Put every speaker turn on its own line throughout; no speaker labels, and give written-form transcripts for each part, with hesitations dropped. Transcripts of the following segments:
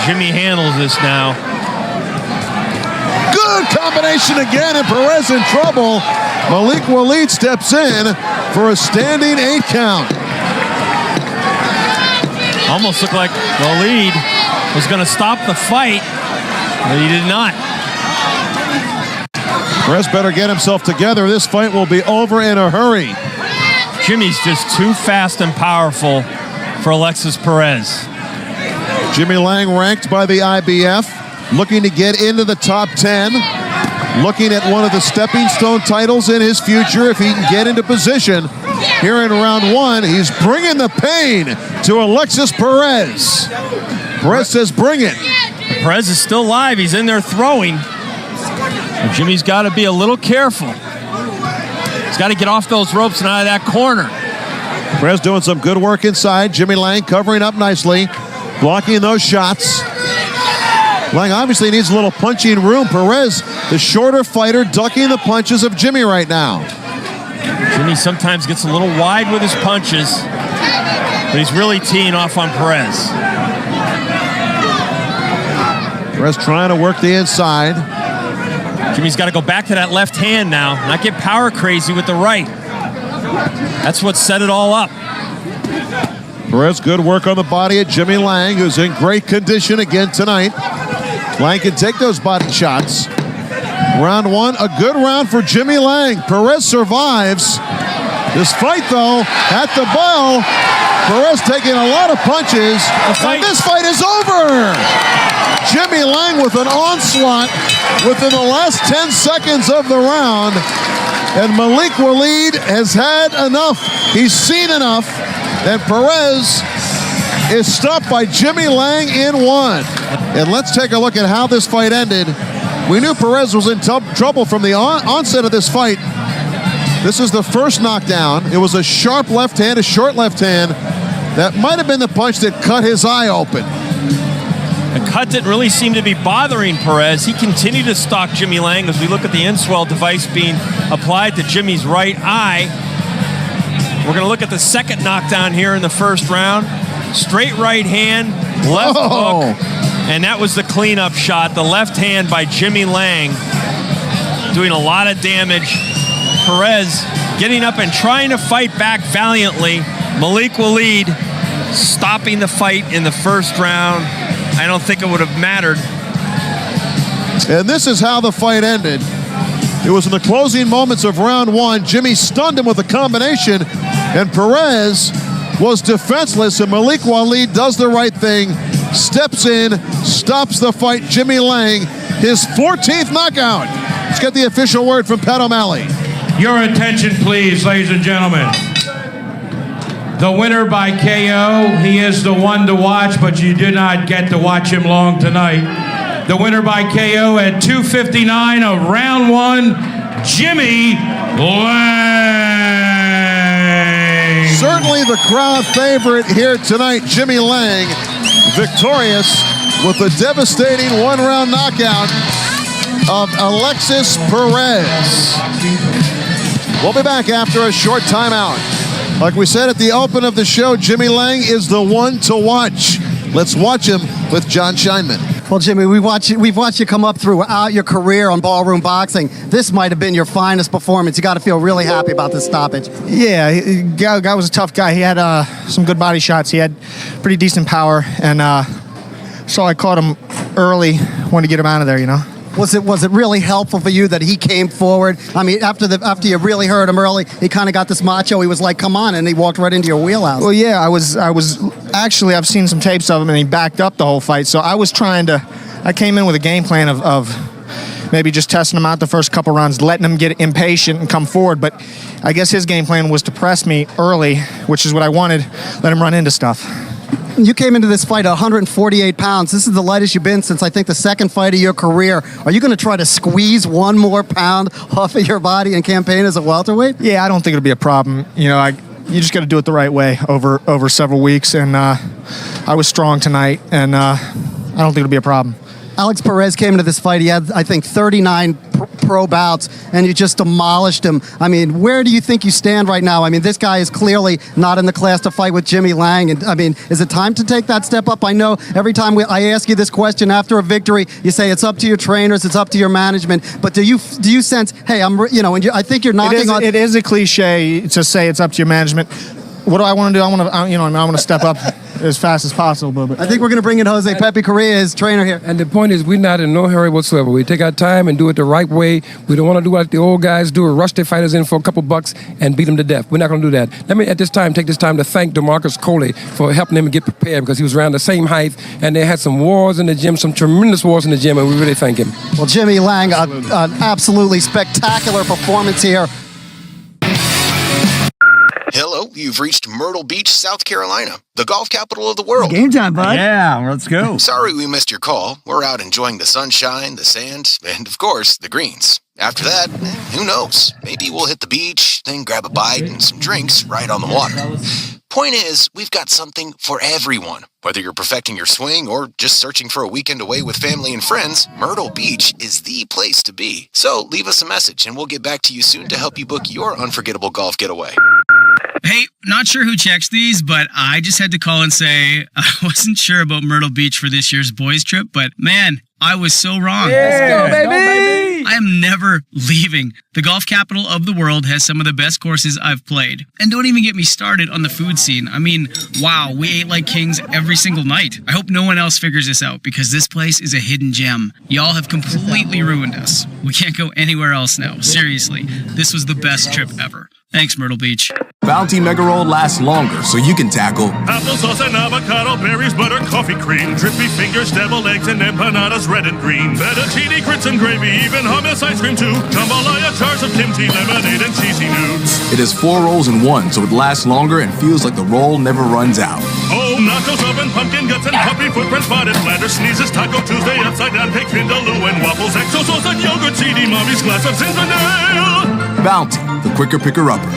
Jimmy handles this now.
Good combination again, and Perez in trouble. Malik Waleed steps in for a standing 8 count.
Almost looked like Waleed was going to stop the fight, but he did not.
Perez better get himself together. This fight will be over in a hurry.
Jimmy's just too fast and powerful for Alexis Perez.
Jimmy Lang ranked by the IBF, looking to get into the top 10, looking at one of the stepping stone titles in his future if he can get into position. Here in round 1, he's bringing the pain to Alexis Perez. Perez says bring it.
Perez is still alive. He's in there throwing. And Jimmy's got to be a little careful. He's got to get off those ropes and out of that corner.
Perez doing some good work inside. Jimmy Lang covering up nicely, blocking those shots. Lang obviously needs a little punching room. Perez, the shorter fighter, ducking the punches of Jimmy right now.
Jimmy sometimes gets a little wide with his punches, but he's really teeing off on Perez.
Perez trying to work the inside.
Jimmy's got to go back to that left hand now, not get power crazy with the right. That's what set it all up.
Perez, good work on the body of Jimmy Lang, who's in great condition again tonight. Lang can take those body shots. Round 1, a good round for Jimmy Lang. Perez survives. This fight, though, at the bell. Perez taking a lot of punches, and this fight is over. Jimmy Lang with an onslaught within the last 10 seconds of the round. And Malik Waleed has had enough. He's seen enough. And Perez is stopped by Jimmy Lang in 1. And let's take a look at how this fight ended. We knew Perez was in trouble from the onset of this fight. This is the first knockdown. It was a sharp left hand, a short left hand. That might have been the punch that cut his eye open.
The cut didn't really seem to be bothering Perez. He continued to stalk Jimmy Lang as we look at the Inswell device being applied to Jimmy's right eye. We're going to look at the second knockdown here in the first round. Straight right hand, left hook, and that was the cleanup shot. The left hand by Jimmy Lang doing a lot of damage. Perez getting up and trying to fight back valiantly. Malik Waleed stopping the fight in the first round. I don't think it would have mattered.
And this is how the fight ended. It was in the closing moments of round 1. Jimmy stunned him with a combination, and Perez was defenseless, and Malik Waleed does the right thing, steps in, stops the fight. Jimmy Lang, his 14th knockout. Let's get the official word from Pat O'Malley.
Your attention, please, ladies and gentlemen. The winner by KO, he is the one to watch, but you do not get to watch him long tonight. The winner by KO at 2:59 of round 1, Jimmy Lang.
Certainly the crowd favorite here tonight, Jimmy Lang, victorious with a devastating 1-round knockout of Alexis Perez. We'll be back after a short timeout. Like we said at the open of the show, Jimmy Lang is the one to watch. Let's watch him with John Scheinman.
Well, Jimmy, we've watched you come up throughout your career on Ballroom Boxing. This might have been your finest performance. You got to feel really happy about this stoppage.
Yeah, guy was a tough guy. He had some good body shots. He had pretty decent power, and so I caught him early, wanted to get him out of there, you know.
Was it really helpful for you that he came forward? I mean, after you really hurt him early, he kind of got this macho. He was like, "Come on," and he walked right into your wheelhouse.
Well, yeah, I was actually, I've seen some tapes of him, and he backed up the whole fight. So I came in with a game plan of maybe just testing him out the first couple rounds, letting him get impatient and come forward. But I guess his game plan was to press me early, which is what I wanted. Let him run into stuff.
You came into this fight at 148 pounds. This is the lightest you've been since, I think, the second fight of your career. Are you going to try to squeeze one more pound off of your body and campaign as a welterweight?
Yeah, I don't think it'll be a problem. You know, you just got to do it the right way over several weeks. And I was strong tonight, and I don't think it'll be a problem.
Alex Perez came into this fight. He had, I think, 39 pro bouts, and you just demolished him. I mean, where do you think you stand right now? I mean, this guy is clearly not in the class to fight with Jimmy Lang. And I mean, is it time to take that step up? I know every time I ask you this question after a victory, you say it's up to your trainers, it's up to your management. But do you sense, hey, I think you're knocking on.
It is a cliche to say it's up to your management. What do I want to do? I want to step up as fast as possible. But
I think we're going to bring in Jose Pepe Correa, his trainer here.
And the point is, we're not in no hurry whatsoever. We take our time and do it the right way. We don't want to do like the old guys do, rush their fighters in for a couple bucks and beat them to death. We're not going to do that. Let me, at this time, take this time to thank DeMarcus Coley for helping him get prepared, because he was around the same height, and they had some wars in the gym, some tremendous wars in the gym, and we really thank him.
Well, Jimmy Lang, an absolutely spectacular performance here.
Hello, you've reached Myrtle Beach, South Carolina, the golf capital of the world.
Game time, bud.
Yeah, let's go.
Sorry we missed your call. We're out enjoying the sunshine, the sand, and of course, the greens. After that, who knows? Maybe we'll hit the beach, then grab a bite and some drinks right on the water. Point is, we've got something for everyone. Whether you're perfecting your swing or just searching for a weekend away with family and friends, Myrtle Beach is the place to be. So leave us a message and we'll get back to you soon to help you book your unforgettable golf getaway.
Hey, not sure who checks these, but I just had to call and say I wasn't sure about Myrtle Beach for this year's boys trip, but man, I was so wrong.
Yeah, let's go, baby!
I am never leaving. The golf capital of the world has some of the best courses I've played. And don't even get me started on the food scene. I mean, wow, we ate like kings every single night. I hope no one else figures this out, because this place is a hidden gem. Y'all have completely ruined us. We can't go anywhere else now. Seriously, this was the best trip ever. Thanks, Myrtle Beach.
Bounty Mega Roll lasts longer, so you can tackle
applesauce and avocado, berries, butter, coffee cream, drippy fingers, deviled eggs, and empanadas red and green, fettuccine, grits and gravy, even hummus ice cream too, jambalaya, jars of kimchi, lemonade, and cheesy nudes.
It has 4 rolls in one, so it lasts longer and feels like the roll never runs out.
Oh, nachos, oven, pumpkin guts, and puppy footprint, spotted bladder, sneezes, Taco Tuesday, upside down cake, vindaloo, and waffles, exo sauce, and yogurt, CD, mommy's glass of Zinfandel.
Bounty, the quicker picker-upper.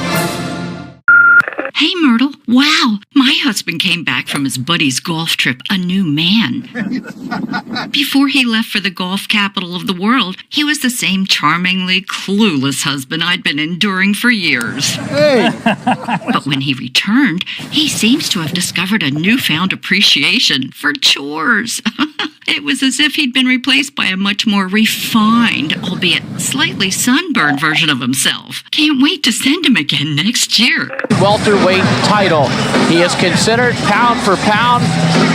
Hey, Myrtle. Wow, my husband came back from his buddy's golf trip a new man. Before he left for the golf capital of the world, he was the same charmingly clueless husband I'd been enduring for years.
Hey!
But when he returned, he seems to have discovered a newfound appreciation for chores. It was as if he'd been replaced by a much more refined, albeit slightly sunburned version of himself. Can't wait to send him again next year.
Welterweight title. He is considered pound for pound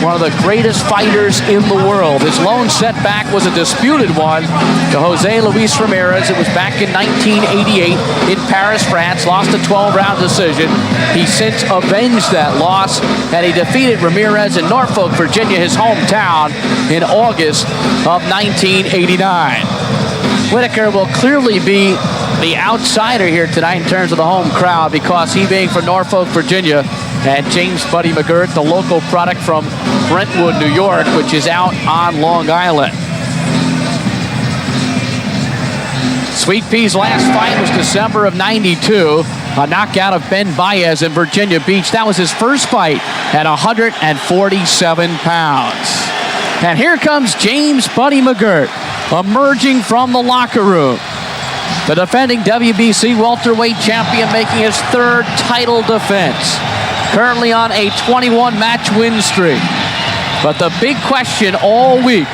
one of the greatest fighters in the world. His lone setback was a disputed one to Jose Luis Ramirez. It was back in 1988 in Paris, France. Lost a 12-round decision. He since avenged that loss, and he defeated Ramirez in Norfolk, Virginia, his hometown, in August of 1989. Whitaker will clearly be the outsider here tonight in terms of the home crowd, because he being from Norfolk, Virginia, and James Buddy McGirt, the local product from Brentwood, New York, which is out on Long Island. Sweet Pea's last fight was December of '92, a knockout of Ben Baez in Virginia Beach. That was his first fight at 147 pounds. And here comes James Buddy McGirt, emerging from the locker room. The defending WBC welterweight champion making his 3rd title defense. Currently on a 21-match win streak. But the big question all week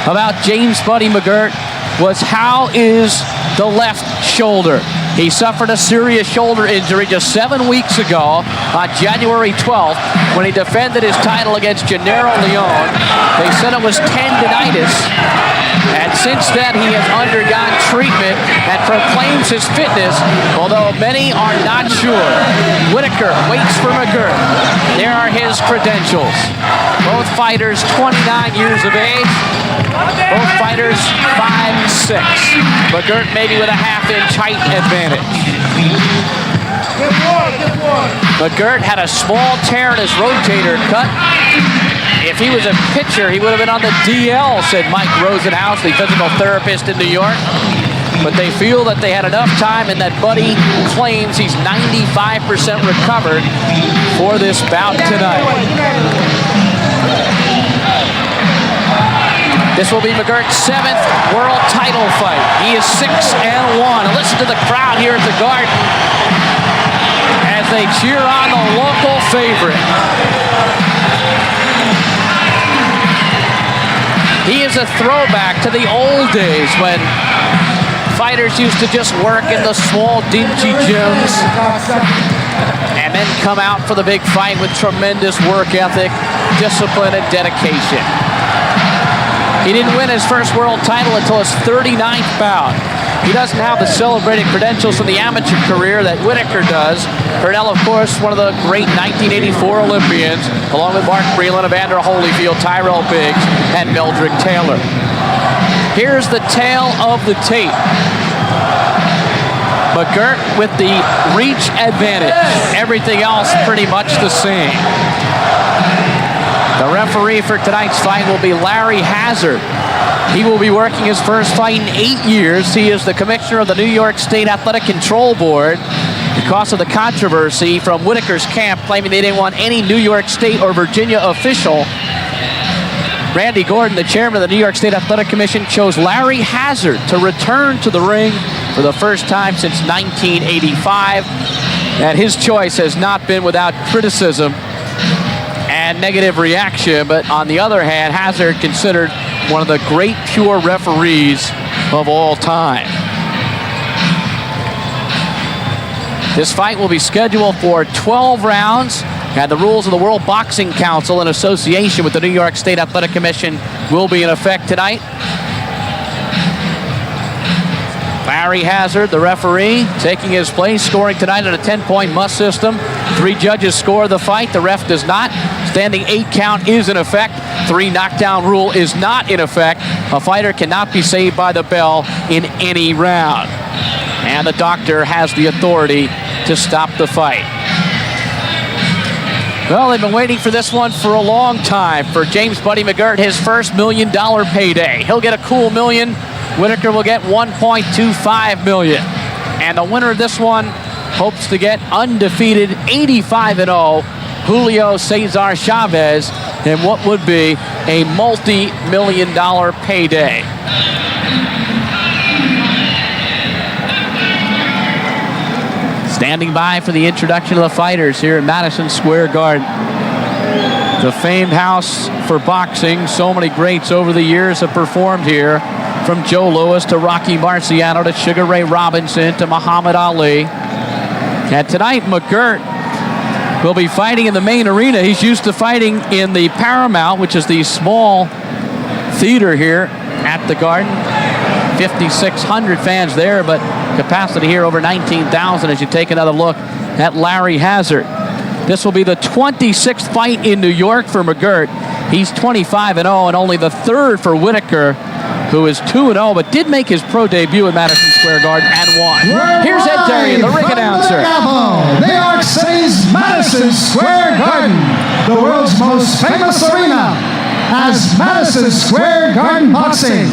about James Buddy McGirt was, how is the left shoulder? He suffered a serious shoulder injury just 7 weeks ago on January 12th when he defended his title against Gennaro Leon. They said it was tendinitis. And since then, he has undergone treatment and proclaims his fitness, although many are not sure. Whitaker waits for McGirt. There are his credentials. Both fighters 29 years of age. Both fighters 5'6". McGirt maybe with a half-inch height advantage. McGirt had a small tear in his rotator cuff. If he was a pitcher, he would have been on the DL, said Mike Rosenhaus, the physical therapist in New York. But they feel that they had enough time, and that Buddy claims he's 95% recovered for this bout tonight. This will be McGurt's 7th world title fight. He is 6-1. And listen to the crowd here at the Garden as they cheer on the local favorite. He is a throwback to the old days when fighters used to just work in the small, dingy gyms and then come out for the big fight with tremendous work ethic, discipline, and dedication. He didn't win his first world title until his 39th bout. He doesn't have the celebrated credentials from the amateur career that Whitaker does. Purnell, of course, one of the great 1984 Olympians, along with Mark Breland, Evander Holyfield, Tyrell Biggs, and Meldrick Taylor. Here's the tale of the tape. McGirt with the reach advantage. Everything else pretty much the same. The referee for tonight's fight will be Larry Hazard. He will be working his first fight in 8 years. He is the commissioner of the New York State Athletic Control Board because of the controversy from Whitaker's camp claiming they didn't want any New York State or Virginia official. Randy Gordon, the chairman of the New York State Athletic Commission, chose Larry Hazard to return to the ring for the first time since 1985. And his choice has not been without criticism and negative reaction. But on the other hand, Hazard considered one of the great pure referees of all time. This fight will be scheduled for 12 rounds. And the rules of the World Boxing Council in association with the New York State Athletic Commission will be in effect tonight. Larry Hazard, the referee, taking his place, scoring tonight on a 10-point must system. 3 judges score the fight. The ref does not. Standing 8 count is in effect. 3 knockdown rule is not in effect. A fighter cannot be saved by the bell in any round. And the doctor has the authority to stop the fight. Well, they've been waiting for this one for a long time. For James Buddy McGirt, his first $1 million payday. He'll get a cool $1 million. Whitaker will get $1.25 million. And the winner of this one hopes to get undefeated 85-0 Julio Cesar Chavez in what would be a multi-million-dollar payday. Standing by for the introduction of the fighters here in Madison Square Garden. The famed house for boxing. So many greats over the years have performed here, from Joe Louis to Rocky Marciano to Sugar Ray Robinson to Muhammad Ali. And tonight, McGirt will be fighting in the main arena. He's used to fighting in the Paramount, which is the small theater here at the Garden. 5,600 fans there, but capacity here over 19,000 as you take another look at Larry Hazard. This will be the 26th fight in New York for McGirt. He's 25-0 and only the 3rd for Whitaker, who is 2-0 but did make his pro debut at Madison Square Garden and won. Here's Ed Darian, the ring announcer.
New York City's Madison Square Garden, the world's most famous arena, as Madison Square Garden Boxing.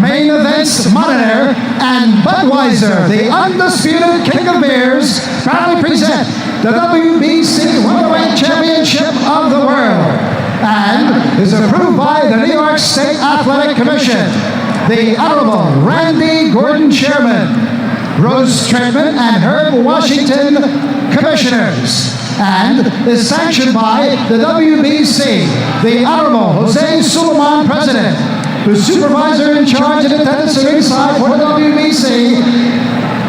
Main events, Modern and Budweiser, the undisputed king of beers, proudly present the WBC Welterweight Championship of the World, and is approved by the New York State Athletic Commission. The Honorable Randy Gordon, Chairman, Rose Trentman and Herb Washington, Commissioners, and is sanctioned by the WBC. The Honorable Jose Sulaiman, President. The supervisor in charge of attendance ringside for the WBC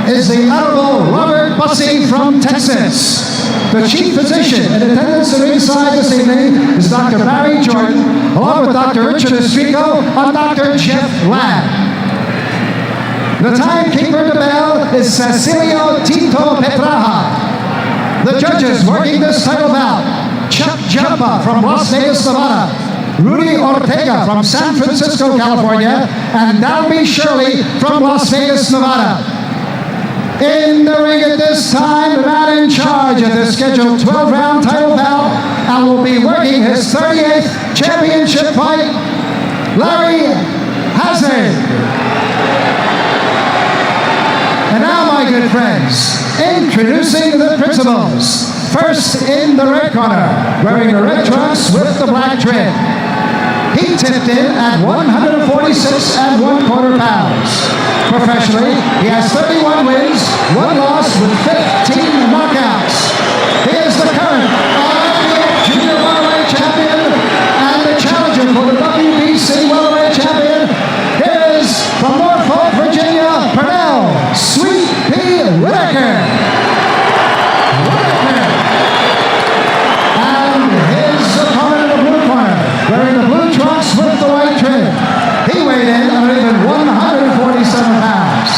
is the Honorable Robert Bussey from Texas. The chief physician in attendance ringside this evening is Dr. Barry Jordan, along with Dr. Richard Estrico and Dr. Jeff Ladd. The timekeeper of the bell is Cecilio Tito Petraja. The judges working this title bout: Chuck Jumpa from Las Vegas, Nevada; Rudy Ortega from San Francisco, California; and Dalby Shirley from Las Vegas, Nevada. In the ring at this time, the man in charge of the scheduled 12-round title bout, and will be working his 38th championship fight, Larry Hazard. And now, my good friends, introducing the principals. First in the red corner, wearing the red trunks with the black trim, He tipped in at 146 1/4 pounds. Professionally, he has 31 wins, 1 loss with 15 knockouts. He is the current IBF Junior Welterweight Champion and the challenger for the WBC Welterweight Champion. Here is from Norfolk, Virginia, Pernell Sweet Pea Whitaker. And his opponent in the blue corner, wearing the blue trunks with the white trim. He weighed in at even 147 pounds.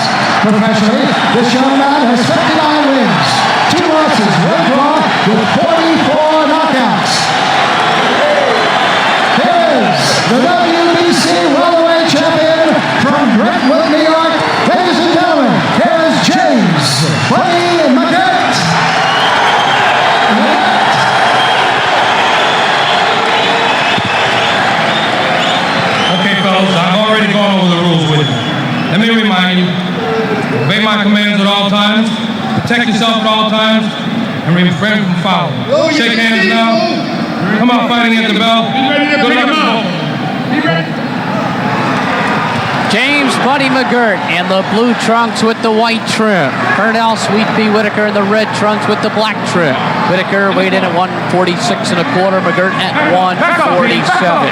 Professionally, this young man has 59 wins, 2 losses, 1 draw, with 44 knockouts. Here is the WBC Welterweight Champion from Brentwood, New York. Ladies and gentlemen, here is James Buddy McGirt.
Okay, fellas, I've already gone over the rules with you. Let me remind you, obey my commands at all times, protect yourself at all times, and refrain from fouling. Shake hands now. Come out fighting at the bell. Good luck.
James Buddy McGirt in the blue trunks with the white trim. Pernell Sweet Pea Whitaker in the red trunks with the black trim. Whitaker weighed in at 146 1/4, McGirt at 147.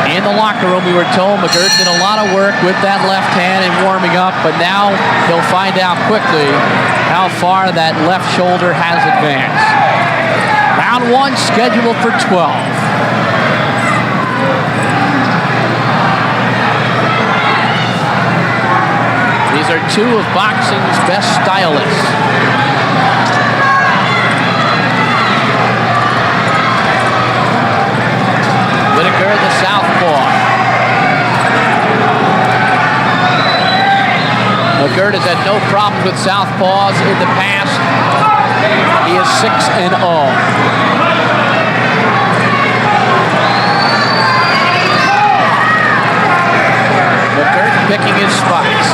In the locker room, we were told McGirt did a lot of work with that left hand and warming up, but now he'll find out quickly how far that left shoulder has advanced. Round 1 scheduled for 12. These are 2 of boxing's best stylists. Whitaker, the southpaw. McGirt has had no problems with southpaws in the past. He is 6-0. McGirt picking his spots.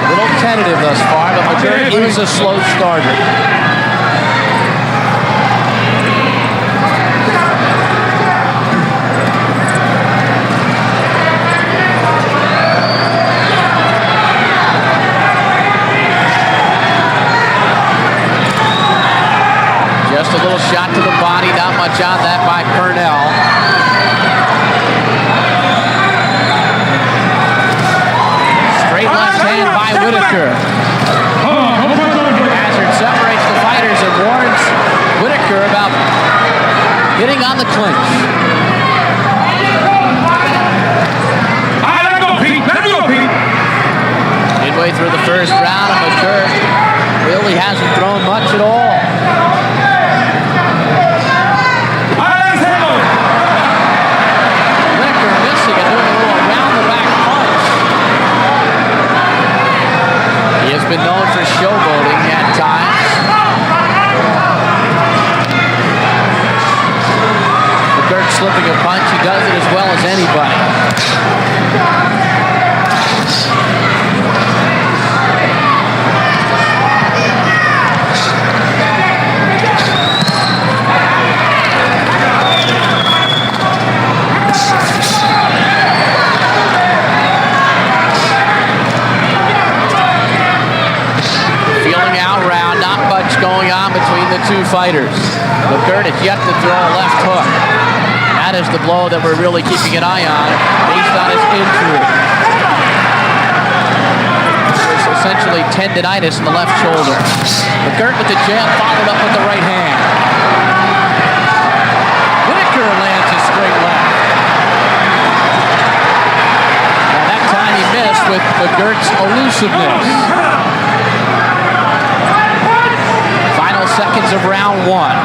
A little tentative thus far, but McGirt is a slow starter. Just a little shot to the body, not much on that by Pernell. Straight left hand by Whitaker. Hazard separates the fighters and warns Whitaker about getting on the clinch. Midway through the first round, and McGirt really hasn't thrown much at all. Whitaker missing and doing a little around-the-back punch. He has been known for showboating at times. McGirt slipping a punch. He does it as well as anybody. Going on between the 2 fighters. McGirt has yet to throw a left hook. That is the blow that we're really keeping an eye on based on his injury. There's essentially tendinitis in the left shoulder. McGirt with the jab followed up with the right hand. Whitaker lands a straight left. And that time he missed with McGirt's elusiveness. Seconds of round 1.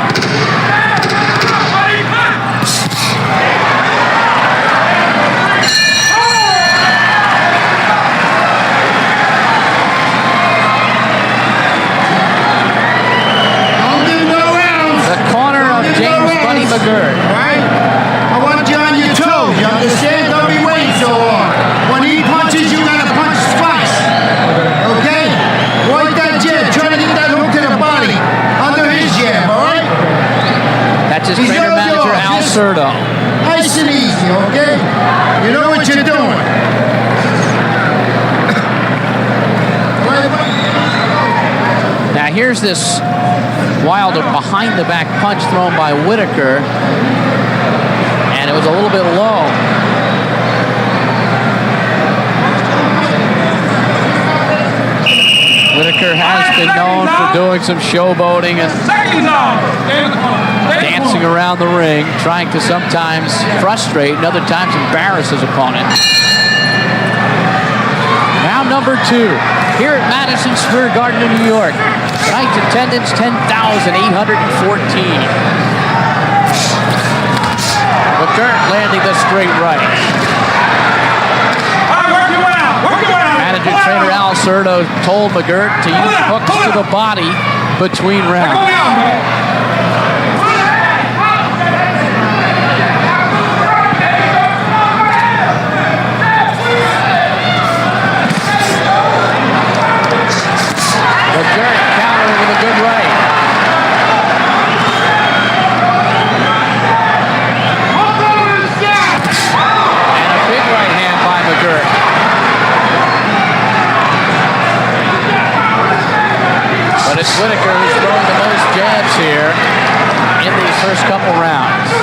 The corner of James Buddy McGirt.
Right? I want you on your toes. You understand? Don't be waiting so long. When he punches, you gotta punch twice. Okay? Right that jab. Try to get that hook to the body. Under his jab, all right? know what you're doing.
Now here's this wild behind-the-back punch thrown by Whitaker, and it was a little bit low. Whitaker has been known for doing some showboating and dancing around the ring, trying to sometimes frustrate and other times embarrass his opponent. Round number 2 here at Madison Square Garden in New York. Tonight's attendance 10,814. McGirt landing the straight right. Manager trainer Al Cerdo told McGirt to use hooks to the body between rounds. McGirt countering with a good right. And a big right hand by McGirt. But it's Whitaker who's throwing the most jabs here in these first couple rounds.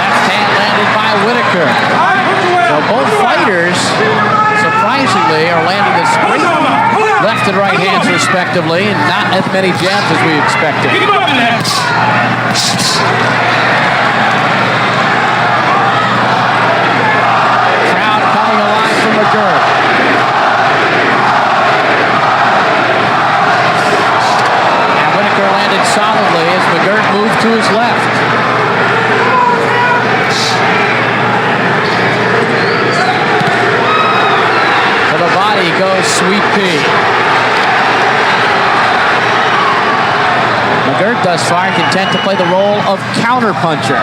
Left hand landed by Whitaker. So both fighters, surprisingly, are landing the straight left and right hands respectively, and not as many jabs as we expected. Crowd coming alive for McGirt. And Whitaker landed solidly as McGirt moved to his left. To the body goes Sweet Pea. McGirt thus far content to play the role of counterpuncher.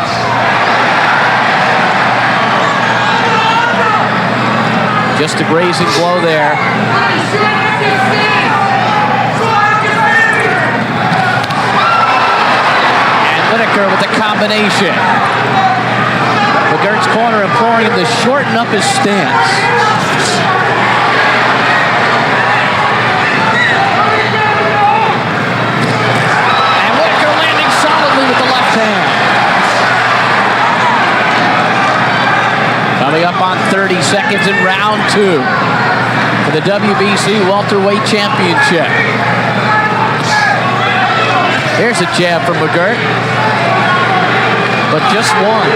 Just a grazing blow there. And Whitaker with the combination. McGirt's corner imploring him to shorten up his stance. With the left hand. Coming up on 30 seconds in round 2 for the WBC Welterweight Championship. Here's a jab from McGirt, but just one.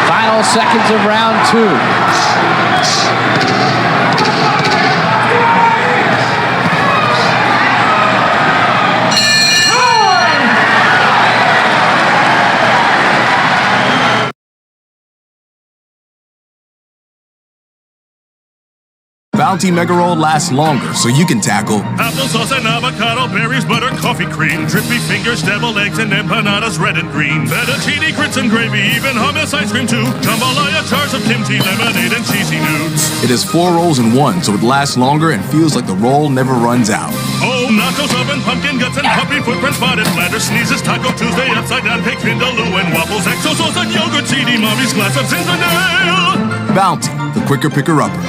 Final seconds of round 2.
Bounty Mega Roll lasts longer, so you can tackle
Applesauce and avocado, berries, butter, coffee cream, drippy fingers, deviled eggs, and empanadas red and green. Fettuccine, grits and gravy, even hummus ice cream too. Jambalaya, jars of kimchi, lemonade, and cheesy nudes.
It has 4 rolls in one, so it lasts longer and feels like the roll never runs out.
Oh, nachos, oven, pumpkin guts, and puppy footprints, spotted bladder, sneezes, Taco Tuesday, upside down, cake, vindaloo, and waffles, exo sauce, and yogurt, CD, mommy's glass of Zinfandel.
Bounty, the quicker picker-upper.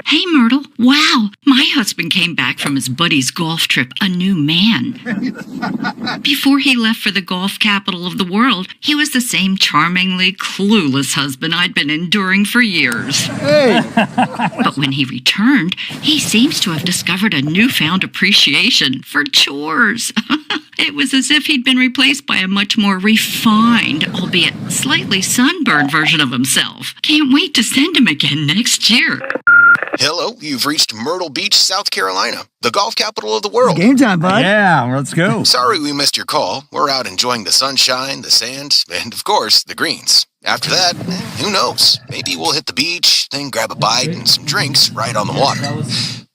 Hey, Myrtle. Wow. My husband came back from his buddy's golf trip a new man. Before he left for the golf capital of the world, he was the same charmingly clueless husband I'd been enduring for years.
Hey!
But when he returned, he seems to have discovered a newfound appreciation for chores. It was as if he'd been replaced by a much more refined, albeit slightly sunburned version of himself. Can't wait to send him again next year.
Hello, you've reached Myrtle Beach, South Carolina, the golf capital of the world.
Game time, bud.
Yeah, let's go.
Sorry we missed your call. We're out enjoying the sunshine, the sand, and of course, the greens. After that, who knows? Maybe we'll hit the beach, then grab a bite and some drinks right on the water.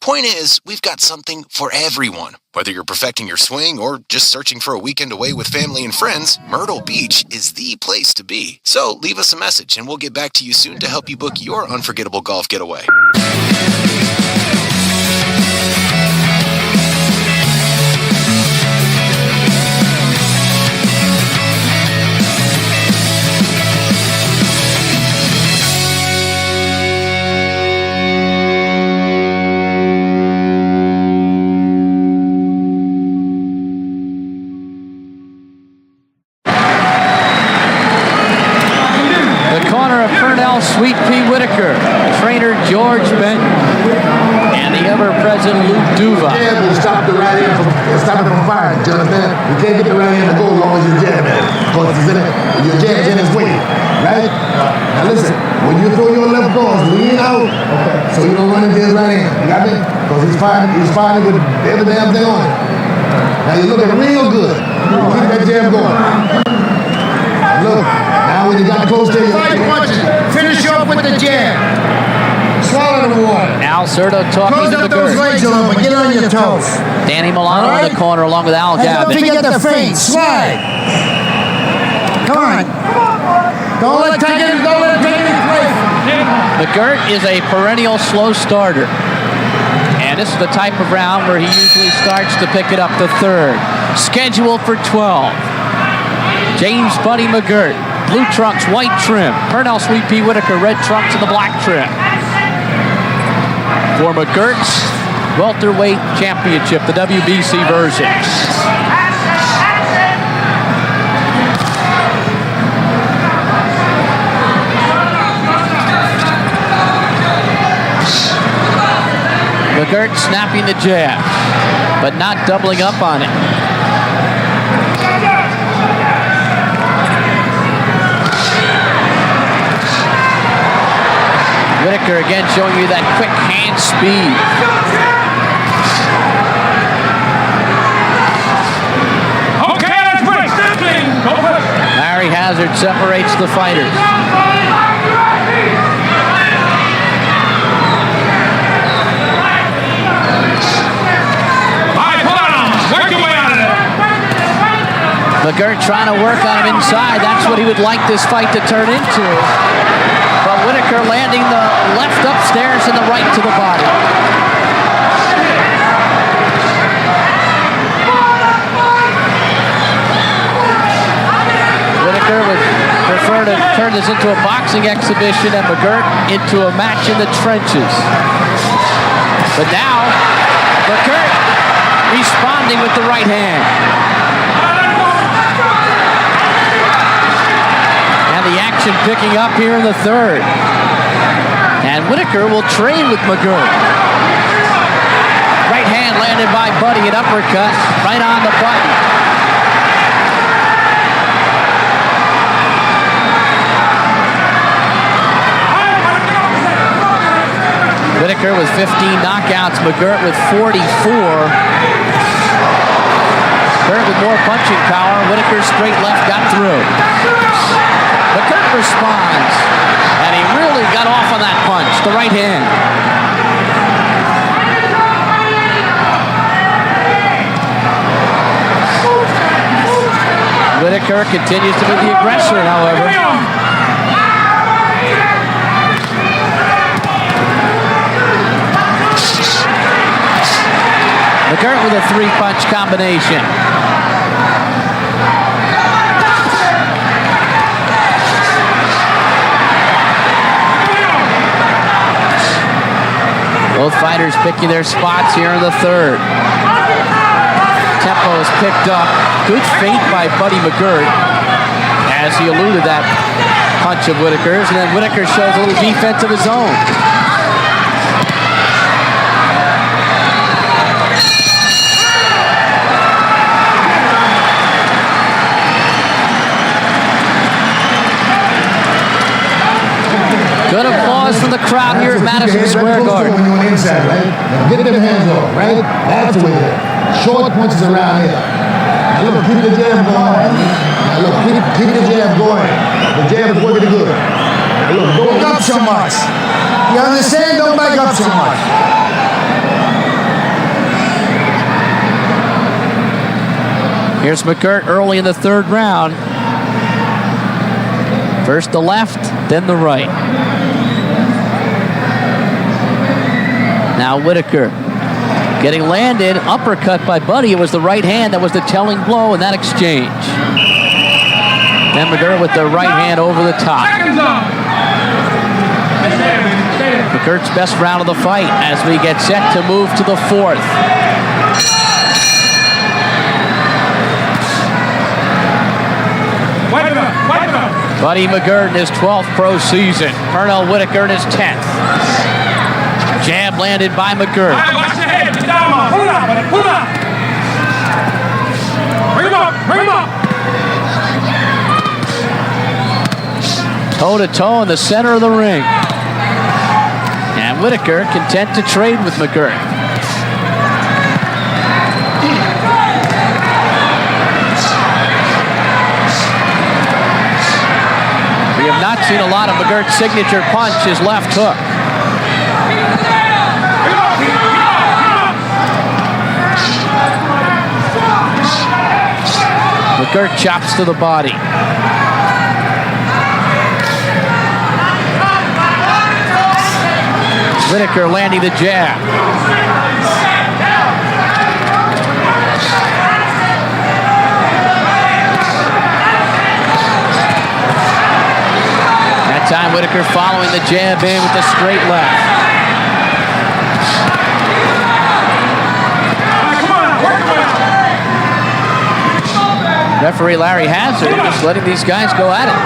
Point is, we've got something for everyone. Whether you're perfecting your swing or just searching for a weekend away with family and friends, Myrtle Beach is the place to be. So leave us a message and we'll get back to you soon to help you book your unforgettable golf getaway.
Sweet Pea Whitaker, trainer George Benton, and the ever-present Luke Duva.
Jab will stop the right hand from firing. You understand? You can't get the right hand to go as long as your jab is. Because your jab's in his way, right? Now listen, when you throw your left cross, lean out, so you don't run into his right hand. You got me? Because he's firing with every damn thing on it. Now you're looking real good. Keep that jab going. Look, now when you got close to your
finish off with the jab. Swallow the water.
Al Certo talking
Close
to
up
the
those legs a little bit. Get on your toes.
Danny Milano in the corner along with Al
Hey, don't
Gavin.
forget the feint. Slide. Come on. Don't let it take any play.
McGirt is a perennial slow starter. And this is the type of round where he usually starts to pick it up to third. Scheduled for 12. James Buddy McGirt, blue trunks, white trim. Purnell Sweet Pea Whitaker, red trunks and the black trim. For McGirt's welterweight championship, the WBC version. McGirt snapping the jab, but not doubling up on it. Whitaker again showing you that quick hand speed.
Okay, let's break.
Larry Hazard separates the fighters. McGirt trying to work on him inside. That's what he would like this fight to turn into. But Whitaker landing the left upstairs and the right to the body. Whitaker would prefer to turn this into a boxing exhibition and McGirt into a match in the trenches. But now, McGirt responding with the right hand. The action picking up here in the third. And Whitaker will train with McGirt. Right hand landed by Buddy, an uppercut right on the button. Whitaker with 15 knockouts, McGirt with 44. McGirt with more punching power. Whitaker's straight left got through. McGirt responds, and he really got off on that punch, the right hand. Whitaker continues to be the aggressor, however. McGirt with a three-punch combination. Both fighters picking their spots here in the third. Tempo is picked up. Good feint by Buddy McGirt as he eluded that punch of Whitaker's, and then Whitaker shows a little defense of his own. Good applause from the crowd here at Madison Square Garden.
When you're on the inside, right? Now get them hands off, right? That's the way there. Short punches around here. Now look, keep the jab going. Now look, keep the jab going. The jab is working good. Now look, don't
Back up so much. You understand? Don't back up so much.
Here's McGirt early in the third round. First the left, then the right. Now Whitaker getting landed, uppercut by Buddy. It was the right hand that was the telling blow in that exchange. Then McGirt with the right hand over the top. McGirt's best round of the fight as we get set to move to the fourth. Buddy McGirt in his 12th pro season. Pernell Whitaker in his 10th. Jab landed by McGirt.
Watch your head. Get down, man. Pull it up, buddy. Pull it up. Bring him up. Bring him up.
Toe-to-toe in the center of the ring. And Whitaker content to trade with McGirt. We have not seen a lot of McGirt's signature punch, his left hook. McGirt chops to the body. Whitaker landing the jab. That time Whitaker following the jab in with the straight left. Referee Larry Hazard just letting these guys go at it.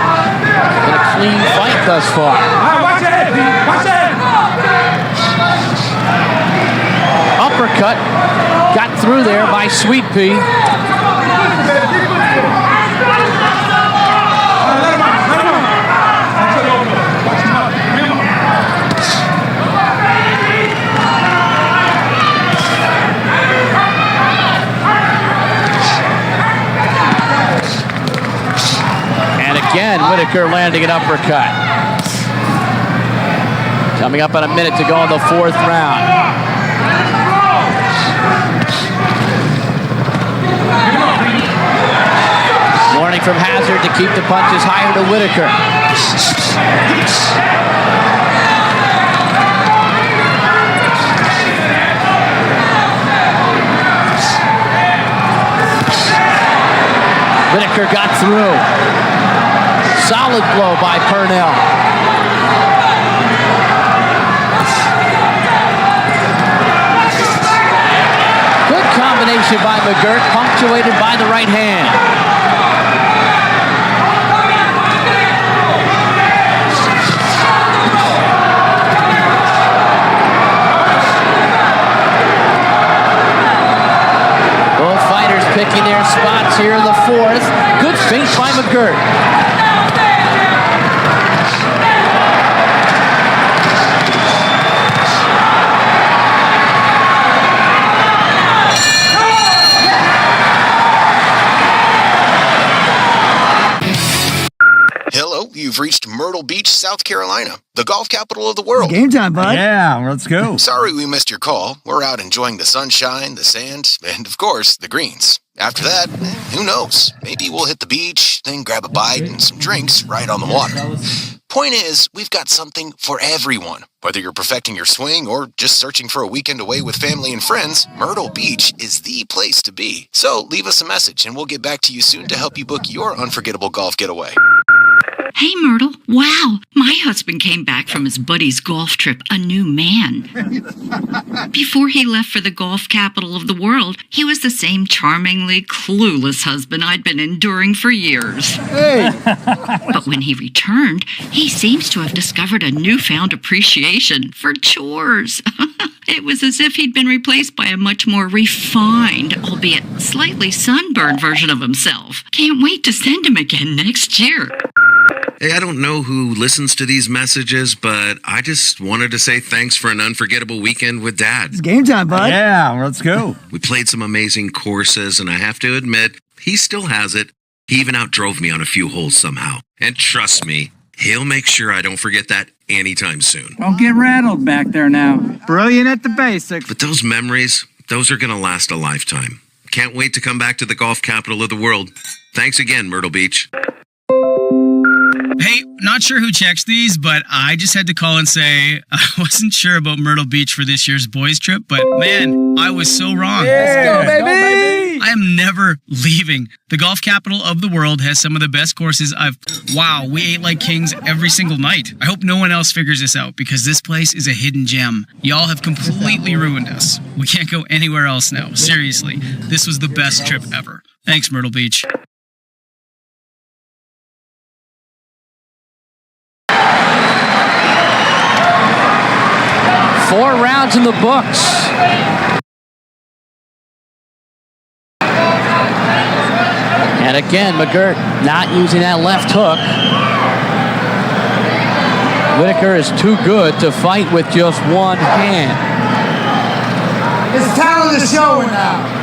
Been a clean fight thus far.
Watch your head, Pete. Watch your head.
Uppercut got through there by Sweet Pea. Again, Whitaker landing an uppercut. Coming up on a minute to go in the fourth round. Warning from Hazard to keep the punches higher to Whitaker. Whitaker got through. Solid blow by Pernell. Good combination by McGirt, punctuated by the right hand. Both fighters picking their spots here in the fourth. Good feint by McGirt.
Hello, you've reached Myrtle Beach, South Carolina, the golf capital of the world.
Game time, bud. Yeah, let's go.
Sorry we missed your call. We're out enjoying the sunshine, the sand, and of course, the greens. After that, who knows? Maybe we'll hit the beach, then grab a bite and some drinks right on the water. Point is, we've got something for everyone. Whether you're perfecting your swing or just searching for a weekend away with family and friends, Myrtle Beach is the place to be. So leave us a message and we'll get back to you soon to help you book your unforgettable golf getaway.
Hey, Myrtle. Wow, my husband came back from his buddy's golf trip a new man. Before he left for the golf capital of the world, he was the same charmingly clueless husband I'd been enduring for years.
Hey!
But when he returned, he seems to have discovered a newfound appreciation for chores. It was as if he'd been replaced by a much more refined, albeit slightly sunburned version of himself. Can't wait to send him again next year.
Hey, I don't know who listens to these messages, but I just wanted to say thanks for an unforgettable weekend with Dad.
It's game time, bud. Yeah, let's go.
We played some amazing courses, and I have to admit, he still has it. He even outdrove me on a few holes somehow. And trust me, he'll make sure I don't forget that anytime soon.
Don't get rattled back there now. Brilliant at the basics.
But those memories, those are going to last a lifetime. Can't wait to come back to the golf capital of the world. Thanks again, Myrtle Beach.
Hey, not sure who checks these, but I just had to call and say I wasn't sure about Myrtle Beach for this year's boys trip, but man, I was so wrong.
Let's go, baby!
I am never leaving. The golf capital of the world has some of the best courses Wow, we ate like kings every single night. I hope no one else figures this out because this place is a hidden gem. Y'all have completely ruined us. We can't go anywhere else now. Seriously, this was the best trip ever. Thanks, Myrtle Beach.
4 rounds in the books. And again, McGirt not using that left hook. Whitaker is too good to fight with just one hand.
It's talent is showing now.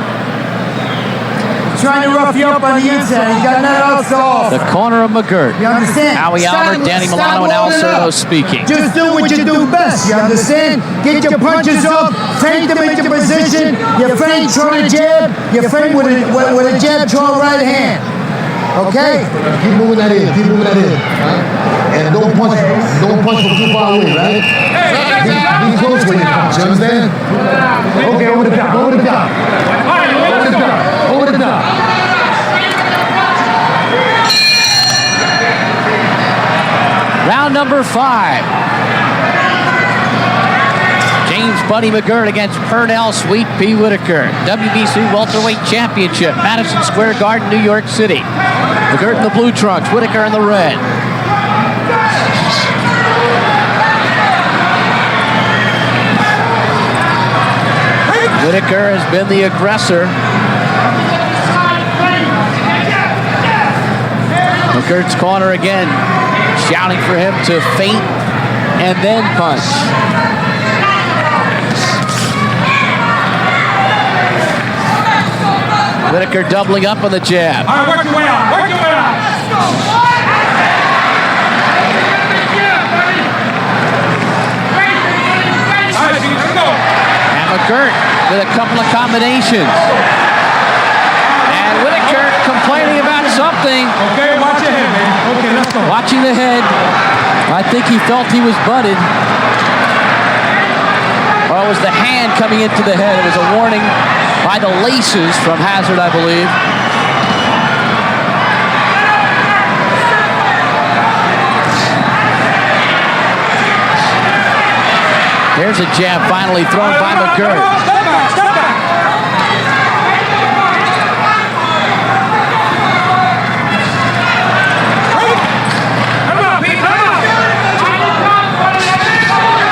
Trying to rough you up on the inside. He got nothing else to offer.
The corner of McGirt.
You understand?
Howie Albert, Danny Milano, and Al Cerno speaking.
Just do what you do best. You understand? Get your punches off. Feint them into position. You feint, throw the jab. You feint with a jab, throw a right hand. Okay?
Keep moving that in. Keep moving that in. Right? And don't punch from too far away, right? Be close when you punch. You understand? Okay, over the top. Over the top. Over the top. Over the top.
Round number 5. James Buddy McGirt against Pernell Sweet Pea Whitaker. WBC Welterweight Championship, Madison Square Garden, New York City. McGirt in the blue trunks, Whitaker in the red. Whitaker has been the aggressor. McGirt's corner again, shouting for him to feint and then punch. Whitaker doubling up on the jab.
All right, work your way out. Work your way out. All right, let's go.
And McGirt with a couple of combinations. And Whitaker complaining about something.
Okay, watch your head, man. Okay, let's go.
Watching the head. I think he felt he was butted. Or it was the hand coming into the head. It was a warning by the laces from Hazard, I believe. Here's a jab finally thrown by McGirt.
Step back, step back.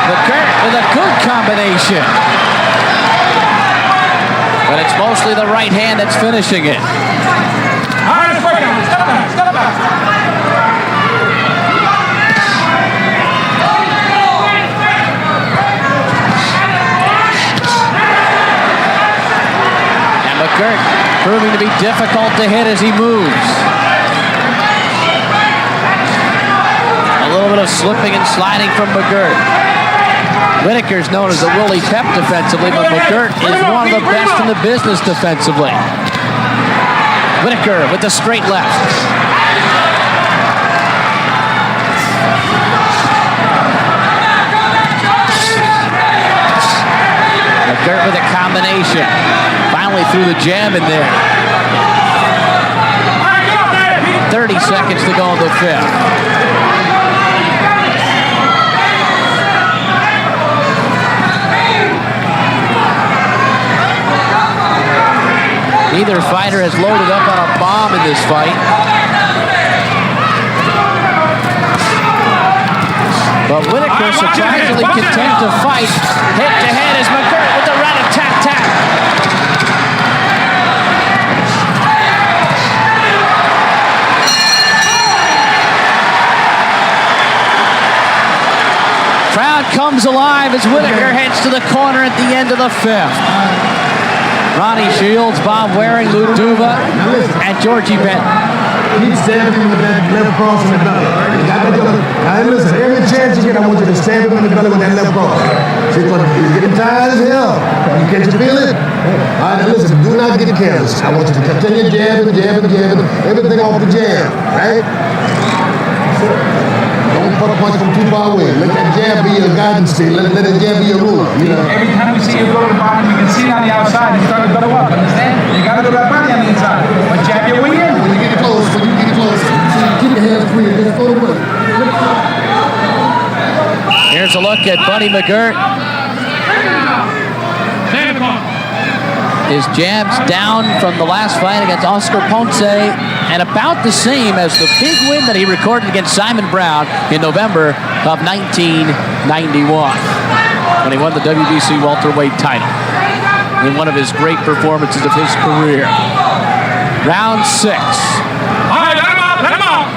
McGirt with a good combination. But it's mostly the right hand that's finishing it.
All right, let's break down. Step back, step back.
McGirt proving to be difficult to hit as he moves. A little bit of slipping and sliding from McGirt. Whitaker's known as the Willie Pep defensively, but McGirt is one of the best in the business defensively. Whitaker with the straight left. McGirt with a combination. Finally threw the jab in there. 30 seconds to go in the 5th. Neither fighter has loaded up on a bomb in this fight. But Whitaker surprisingly content to fight. Head to head as McGirt with the rat-a-tat-tat. Crowd comes alive as Whitaker heads to the corner at the end of the 5th. Ronnie Shields, Bob Waring, Lou Duva, and Georgie Benton.
keep stabbing him with that left cross in the belly. You got that belly. Now listen, every chance you get, I want you to stab him in the belly with that left cross. See, he's getting tired as hell. Can't you feel it? All right, now listen, do not get careless. I want you to continue jabbing, everything off the jab, right? Don't put a punch from too far away. Let that jab be your guidance stick. Let that jab be your rule. You know?
Every time we see you go to the bottom, we can see on the outside and start to go up. Understand? You got to do that body on the inside. But jab your way in.
When you get close, keep your hands free and just go to work.
Here's a look at Buddy McGirt. His jabs down from the last fight against Oscar Ponce, and about the same as the big win that he recorded against Simon Brown in November of 1991 when he won the WBC welterweight title in one of his great performances of his career. Round 6.
All right, let him out.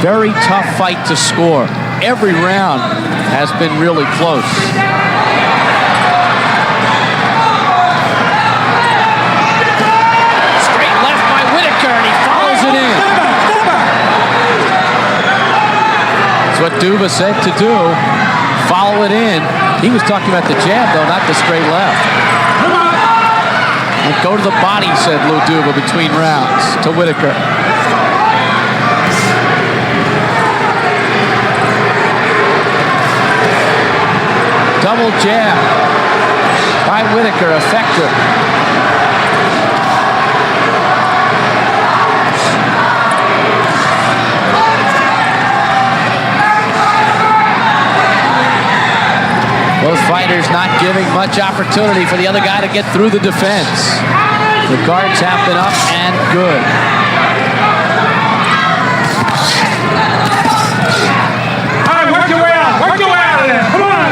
Very tough fight to score. Every round has been really close. That's what Duva said to do. Follow it in. He was talking about the jab, though, not the straight left. And go to the body, said Lou Duva between rounds to Whitaker. Double jab by Whitaker, effective. Both fighters not giving much opportunity for the other guy to get through the defense. The guards have been up and good.
All right, work your way out. Work your way out of there. Come on.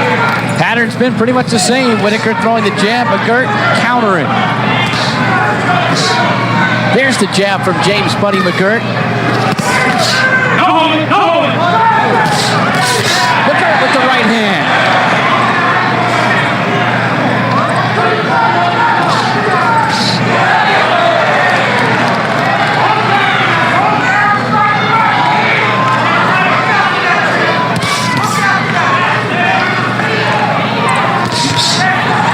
Pattern's been pretty much the same. Whitaker throwing the jab, McGirt countering. There's the jab from James Buddy McGirt.
No holding, no holding.
McGirt with the right hand.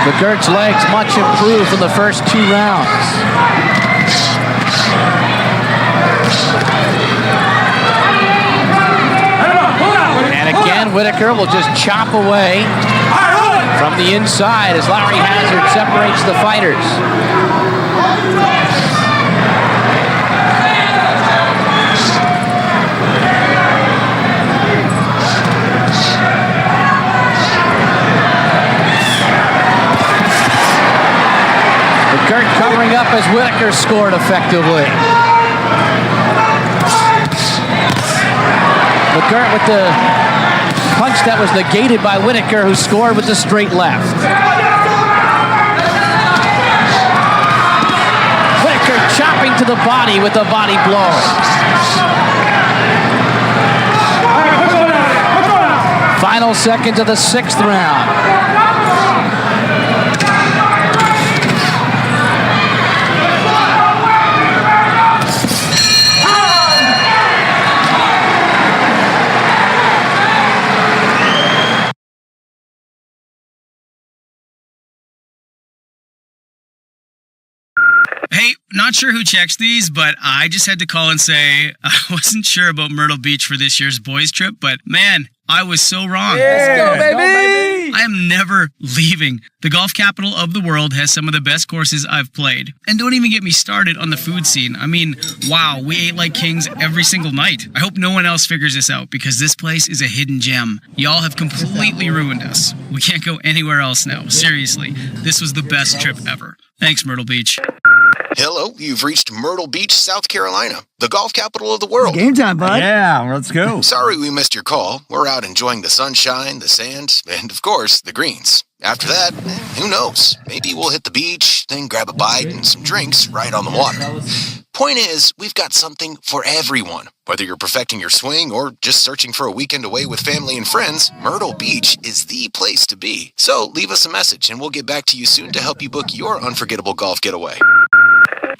McGirt's legs much improved from the first 2 rounds. And again, Whitaker will just chop away from the inside as Larry Hazard separates the fighters. McGirt covering up as Whitaker scored effectively. McGirt with the punch that was negated by Whitaker, who scored with the straight left. Whitaker chopping to the body with a body blow. Final seconds of the 6th round.
Hey, not sure who checks these, but I just had to call and say I wasn't sure about Myrtle Beach for this year's boys trip, but man, I was so wrong.
Yeah, let's go, baby!
I am never leaving. The golf capital of the world has some of the best courses I've played. And don't even get me started on the food scene. I mean, wow, we ate like kings every single night. I hope no one else figures this out because this place is a hidden gem. Y'all have completely ruined us. We can't go anywhere else now. Seriously, this was the best trip ever. Thanks, Myrtle Beach.
Hello, you've reached Myrtle Beach, South Carolina, the golf capital of the world.
Game time, bud. Yeah, let's go.
Sorry we missed your call. We're out enjoying the sunshine, the sand, and of course, the greens. After that, who knows? Maybe we'll hit the beach, then grab a bite and some drinks right on the water. Point is, we've got something for everyone. Whether you're perfecting your swing or just searching for a weekend away with family and friends, Myrtle Beach is the place to be. So leave us a message and we'll get back to you soon to help you book your unforgettable golf getaway.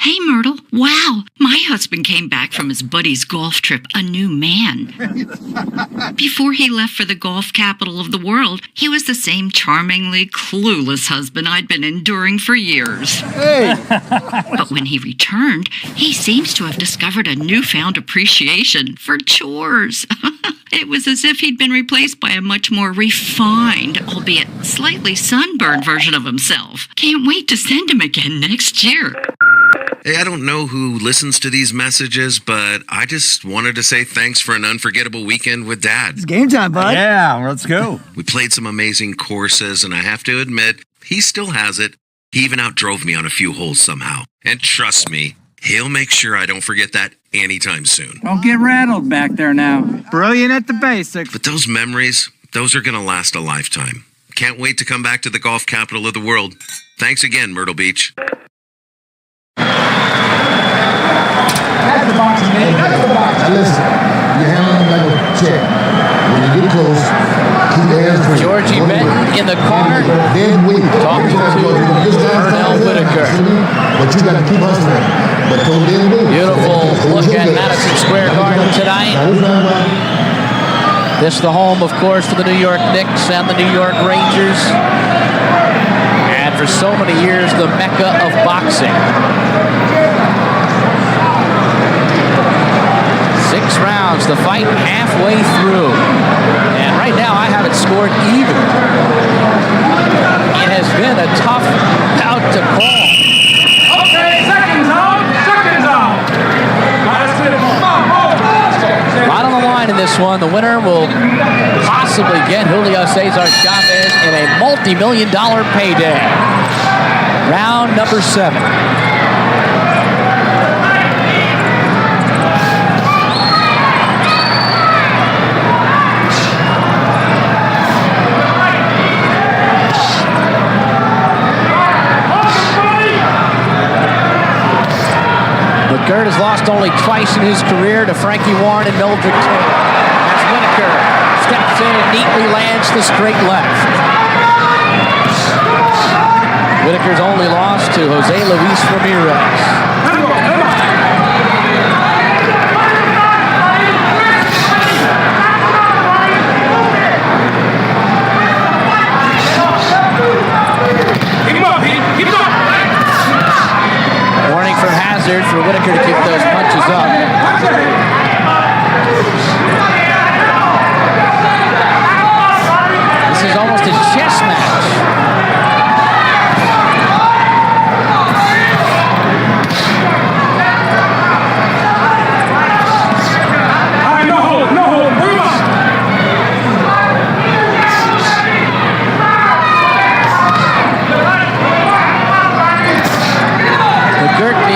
Hey, Myrtle. Wow, my husband came back from his buddy's golf trip a new man. Before he left for the golf capital of the world, he was the same charmingly clueless husband I'd been enduring for years.
Hey!
But when he returned, he seems to have discovered a newfound appreciation for chores. It was as if he'd been replaced by a much more refined, albeit slightly sunburned version of himself. Can't wait to send him again next year.
Hey, I don't know who listens to these messages, but I just wanted to say thanks for an unforgettable weekend with Dad.
It's game time, bud.
Yeah, let's go.
We played some amazing courses, and I have to admit, he still has it. He even outdrove me on a few holes somehow. And trust me, he'll make sure I don't forget that anytime soon.
Don't get rattled back there now. Brilliant at the basics.
But those memories, those are going to last a lifetime. Can't wait to come back to the golf capital of the world. Thanks again, Myrtle Beach.
That's the box, man. That's the box.
Now listen, you handle them like a check. When you get close, keep your hands free.
Georgie Benton in the corner.
Then wait.
Talking to Pernell Whitaker.
But you got to keep hustling. But don't then wait.
Beautiful look at Madison Square Garden tonight. This the home, of course, for the New York Knicks and the New York Rangers. And for so many years, the mecca of boxing. 6 rounds, the fight halfway through. And right now I have it scored even. It has been a tough bout to call.
Okay, seconds out.
Right on the line in this one. The winner will possibly get Julio Cesar Chavez in a multi-million-dollar payday. Round number 7. McGirt has lost only twice in his career to Frankie Warren and Mildred Taylor. As Whitaker steps in and neatly lands the straight left. Whitaker's only loss to Jose Luis Ramirez. Warning from Hazard for Whitaker to keep those punches up. This is almost a chess match.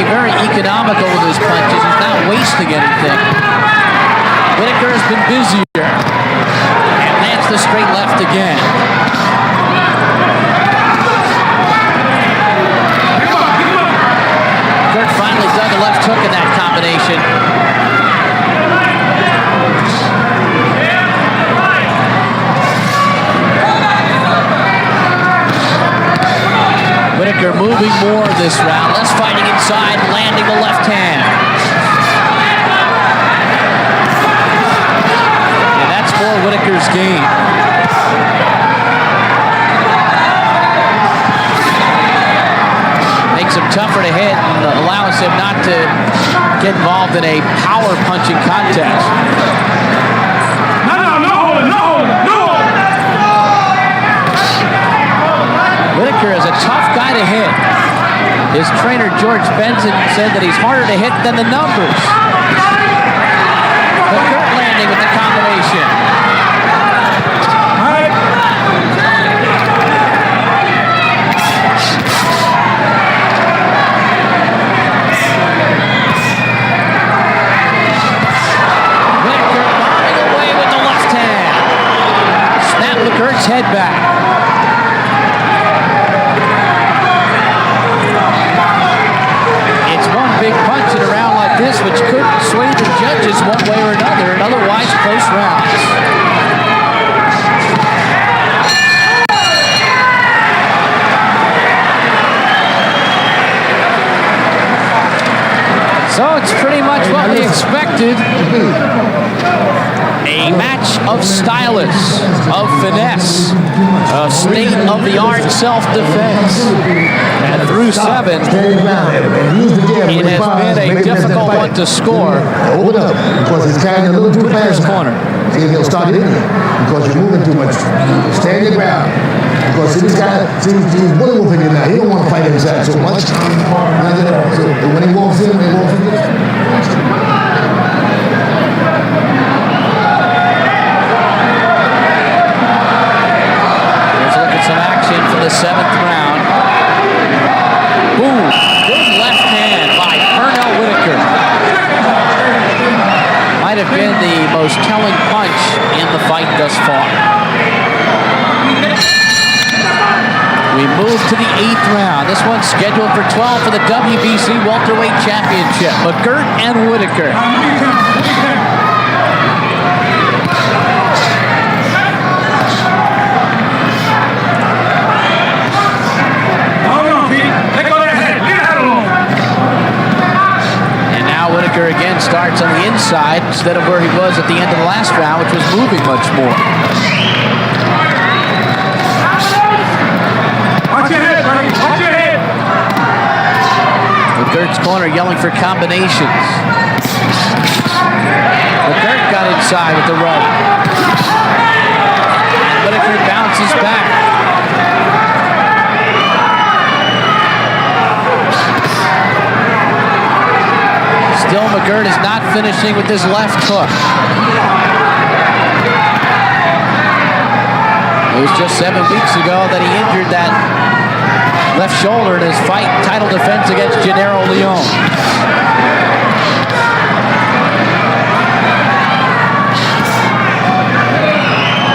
Very economical with his punches. He's not wasting anything. Whitaker has been busier. And lands the straight left again. Kurt finally dug a left hook in that combination. Whitaker moving more this round, less fighting inside, landing the left hand. And that's more Whitaker's game. Makes him tougher to hit and allows him not to get involved in a power punching contest. Whitaker is a tough guy to hit. His trainer, George Benson, said that he's harder to hit than the numbers. McGirt landing with the combination. Whitaker bombing away with the left hand. Snap McGirt's head back. Big punch in a round like this, which could sway the judges one way or another in otherwise close rounds. So it's pretty much what we expected. A match of stylists, of finesse, of state-of-the-art self-defense. And through 7, it has been a difficult one to score.
Open up, because he's carrying a little too
Whitaker's
fast.
corner.
See if he'll start hitting you, because you're moving too much. Stand your ground. Because see, this guy, he's bully wolfing you now. He don't want to fight inside so much. So when he walks in,
Some action for the 7th round. Boom! Good left hand by Pernell Whitaker. Might have been the most telling punch in the fight thus far. We move to the 8th round. This one's scheduled for 12 for the WBC Welterweight Championship. McGirt and Whitaker. Whitaker again starts on the inside instead of where he was at the end of the last round, which was moving much more.
Watch your head, buddy. Watch your head.
McGirt's corner yelling for combinations. McGirt got inside with the right. Whitaker bounces back. Still, McGirt is not finishing with his left hook. It was just 7 weeks ago that he injured that left shoulder in his fight title defense against Gennaro Leon.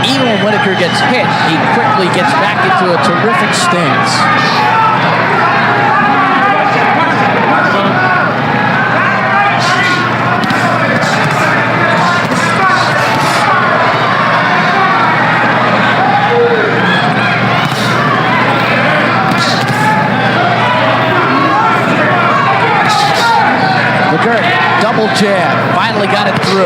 Even when Whitaker gets hit, he quickly gets back into a terrific stance. Double jab, finally got it through.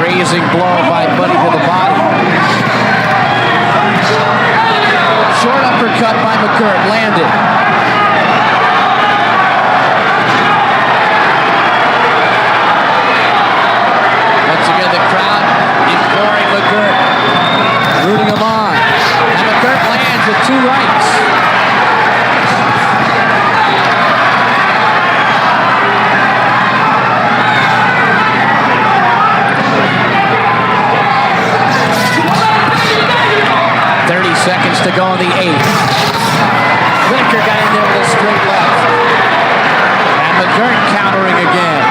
Raising blow by Buddy to the body. Short uppercut by McGirt, landed. Rooting him on. And McGirt lands with 2 rights. Seconds to go in the 8th. Whitaker got in there with a straight left. And McGirt countering again.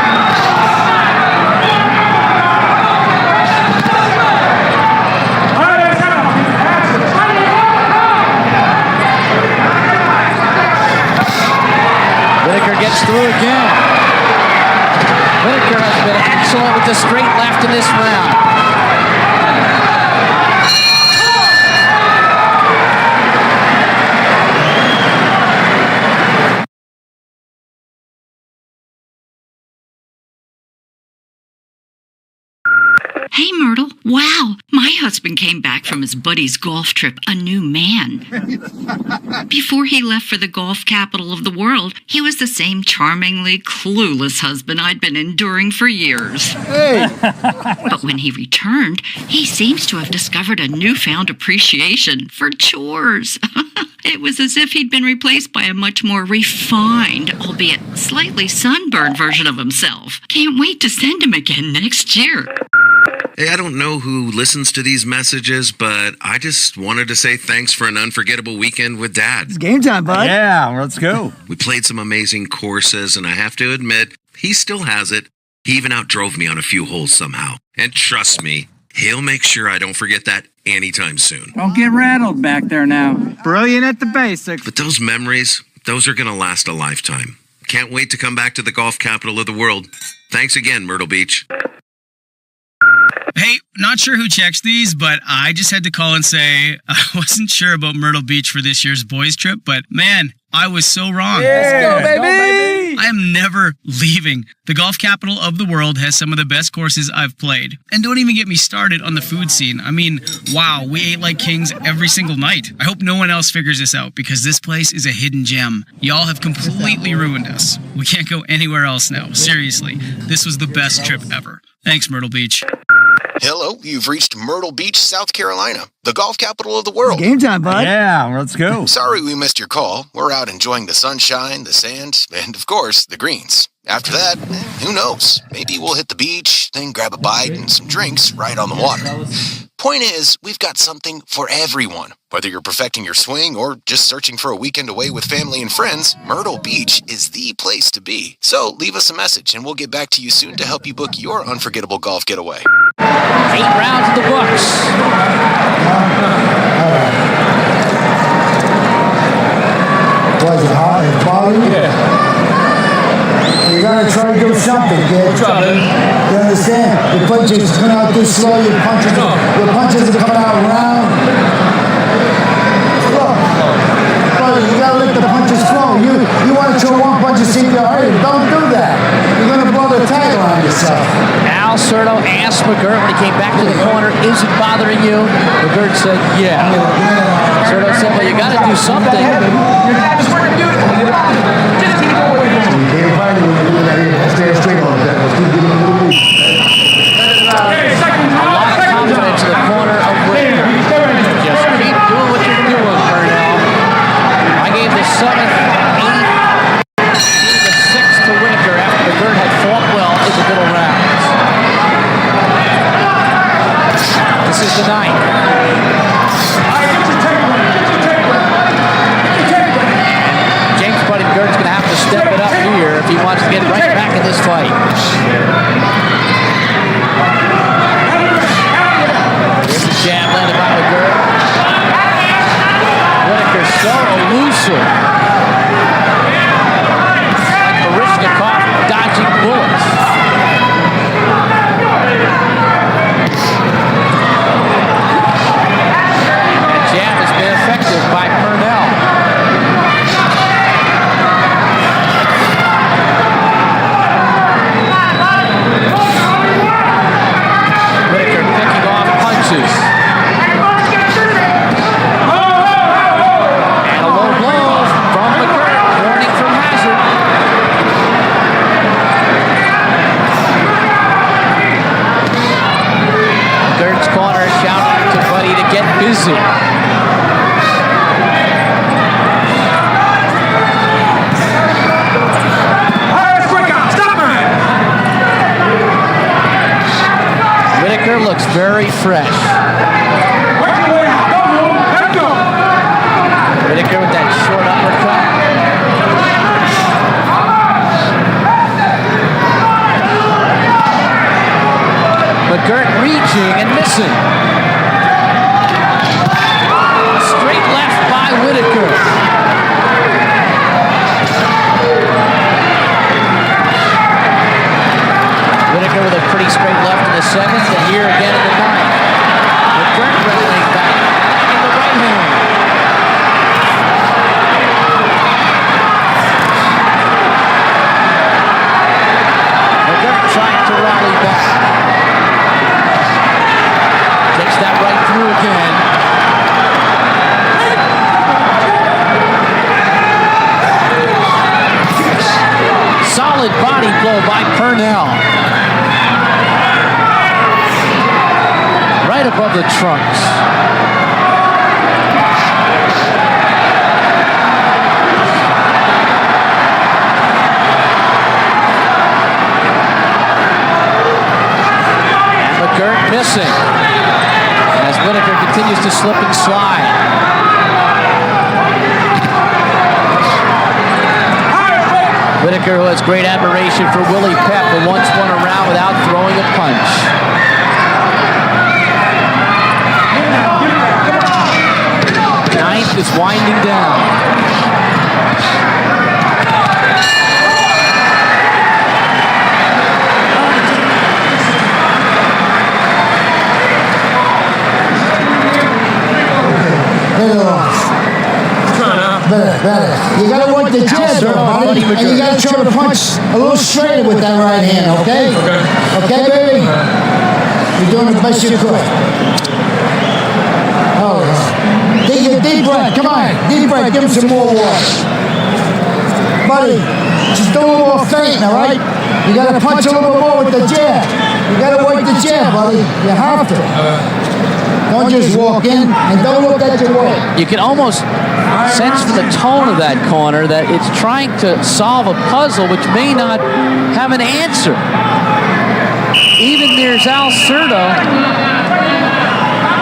Whitaker gets through again. Whitaker has been excellent with the straight left in this round.
Hey, Myrtle. Wow, my husband came back from his buddy's golf trip a new man. Before he left for the golf capital of the world, he was the same charmingly clueless husband I'd been enduring for years.
Hey!
But when he returned, he seems to have discovered a newfound appreciation for chores. It was as if he'd been replaced by a much more refined, albeit slightly sunburned version of himself. Can't wait to send him again next year.
Hey, I don't know who listens to these messages, but I just wanted to say thanks for an unforgettable weekend with Dad.
It's game time, bud. Yeah, let's go.
We played some amazing courses, and I have to admit, he still has it. He even outdrove me on a few holes somehow. And trust me, he'll make sure I don't forget that anytime soon.
Don't get rattled back there now. Brilliant at the basics.
But those memories, those are going to last a lifetime. Can't wait to come back to the golf capital of the world. Thanks again, Myrtle Beach.
Hey, not sure who checks these, but I just had to call and say I wasn't sure about Myrtle Beach for this year's boys trip, but man, I was so wrong.
Let's go, baby!
I am never leaving. The golf capital of the world has some of the best courses I've played. And don't even get me started on the food scene. I mean, wow, we ate like kings every single night. I hope no one else figures this out because this place is a hidden gem. Y'all have completely ruined us. We can't go anywhere else now. Seriously, this was the best trip ever. Thanks, Myrtle Beach.
Hello, you've reached Myrtle Beach, South Carolina, the golf capital of the world.
Game time, bud. Yeah, let's go.
Sorry we missed your call. We're out enjoying the sunshine, the sand, and of course, the greens. After that, who knows? Maybe we'll hit the beach, then grab a bite and some drinks right on the water. Point is, we've got something for everyone. Whether you're perfecting your swing or just searching for a weekend away with family and friends, Myrtle Beach is the place to be. So leave us a message and we'll get back to you soon to help you book your unforgettable golf getaway.
8 rounds in the books.
Was it hot and quality? Yeah. You gotta try to do something, kid.
What's up, man?
You understand? Your punches come out too slow, your punches are coming out round. Look. Brother, you gotta let the punches flow. You wanna throw one punch and see if you're hurting. Don't do that. You're gonna blow the tire on yourself.
Al Certo asked McGirt when he came back to the corner, is it bothering you? McGirt said, yeah. Certo said, well, you got to do something.
Just working, dude. Just keep going.
Stay straight on that.
A lot of confidence in the corner of Whitaker. Just keep doing what you're doing, Purnell. I gave the 7th, 8th, the 6th to Whitaker after McGirt had fought well in the middle rounds. This is the 9th. James Buddy McGirt's going to have to step it up here if he wants to get right back in this fight. Here's the jab landed by McGirt. Whitaker so elusive. Like Baryshnikov dodging bullets. The jab has been effective by Purnell. Whitaker picking off punches. And a low blow from McGirt, warning from Hazard. McGirt's corner shouting to Buddy to get busy. Whitaker looks very fresh. Whitaker with that short uppercut. McGirt reaching and missing. Straight left by Whitaker. Whitaker with a pretty straight left in the 7th, and here again in the 9th. McGirt wrestling back in the right hand. McGirt trying to rally back. Takes that right through again. Solid body blow by Purnell. Right above the trunks. And McGirt missing as Whitaker continues to slip and slide. Whitaker, who has great admiration for Willie Pep, but once won a round without throwing a punch. Ninth is winding down.
the jab, buddy, and you got to try to punch a little straighter with that right hand, okay? Okay, baby? You're doing the best you could. Oh, take a deep breath. Come on, deep breath. Give him some more water. Buddy, just do a little more faint, all right? You got to punch a little bit more with the jab. You got to work the jab, buddy. You have to. Don't just walk in and don't look at your way.
You can almost sense from the tone of that corner that it's trying to solve a puzzle which may not have an answer. Even there's Al Cerdo,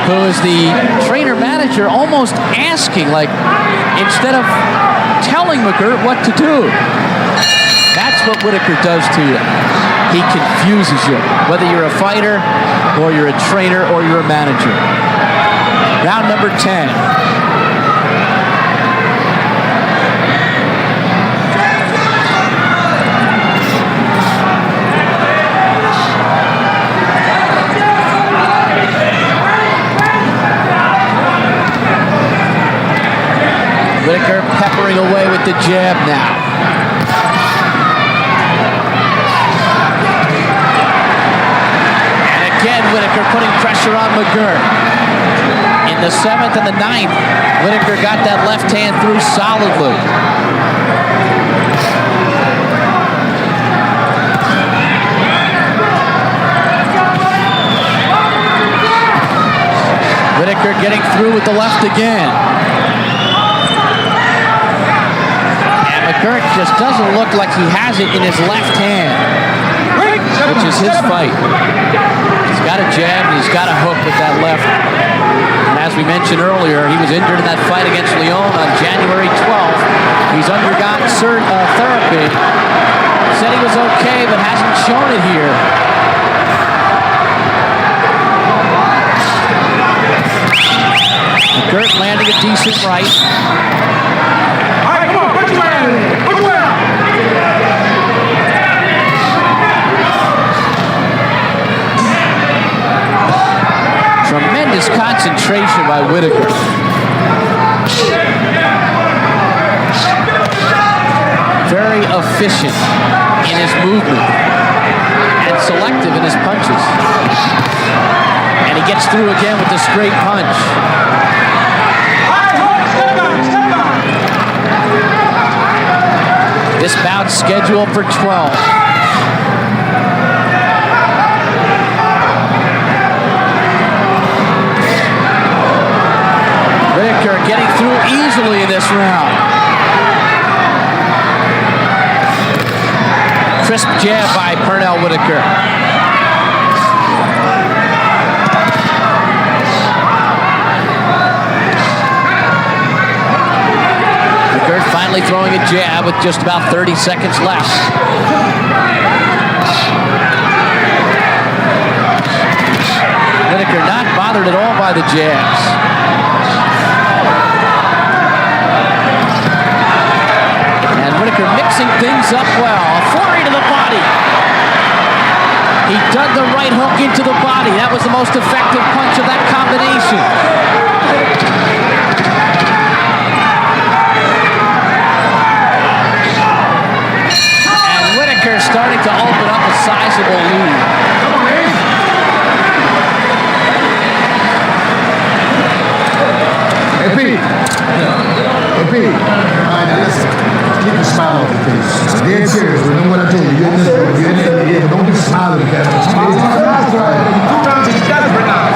who is the trainer manager, almost asking, like, instead of telling McGirt what to do. That's what Whitaker does to you. He confuses you, whether you're a fighter or you're a trainer or you're a manager. Round number 10. Whitaker peppering away with the jab now. And again, Whitaker putting pressure on McGirt. In the 7th and the 9th, Whitaker got that left hand through solidly. Whitaker getting through with the left again. McGirt just doesn't look like he has it in his left hand, which is his fight. He's got a jab and he's got a hook with that left. And as we mentioned earlier, he was injured in that fight against Leon on January 12th. He's undergone therapy. Said he was okay, but hasn't shown it here. McGirt landing a decent right. Tremendous concentration by Whitaker. Very efficient in his movement and selective in his punches. And he gets through again with the straight punch. This bout scheduled for 12. Whitaker getting through easily in this round. Crisp jab by Pernell Whitaker. McGirt finally throwing a jab with just about 30 seconds left. Whitaker not bothered at all by the jabs. Whitaker mixing things up well. A flurry to the body. He dug the right hook into the body. That was the most effective punch of that combination. And Whitaker starting to open up a sizable lead.
Hey, Pete. Hey, Pete. All right, now listen. Keep a smile on your face. Dead serious. Remember what I told you. You're in this room. You're in there. Yeah, don't be smiling at that. That's right. 2 rounds, he's desperate now.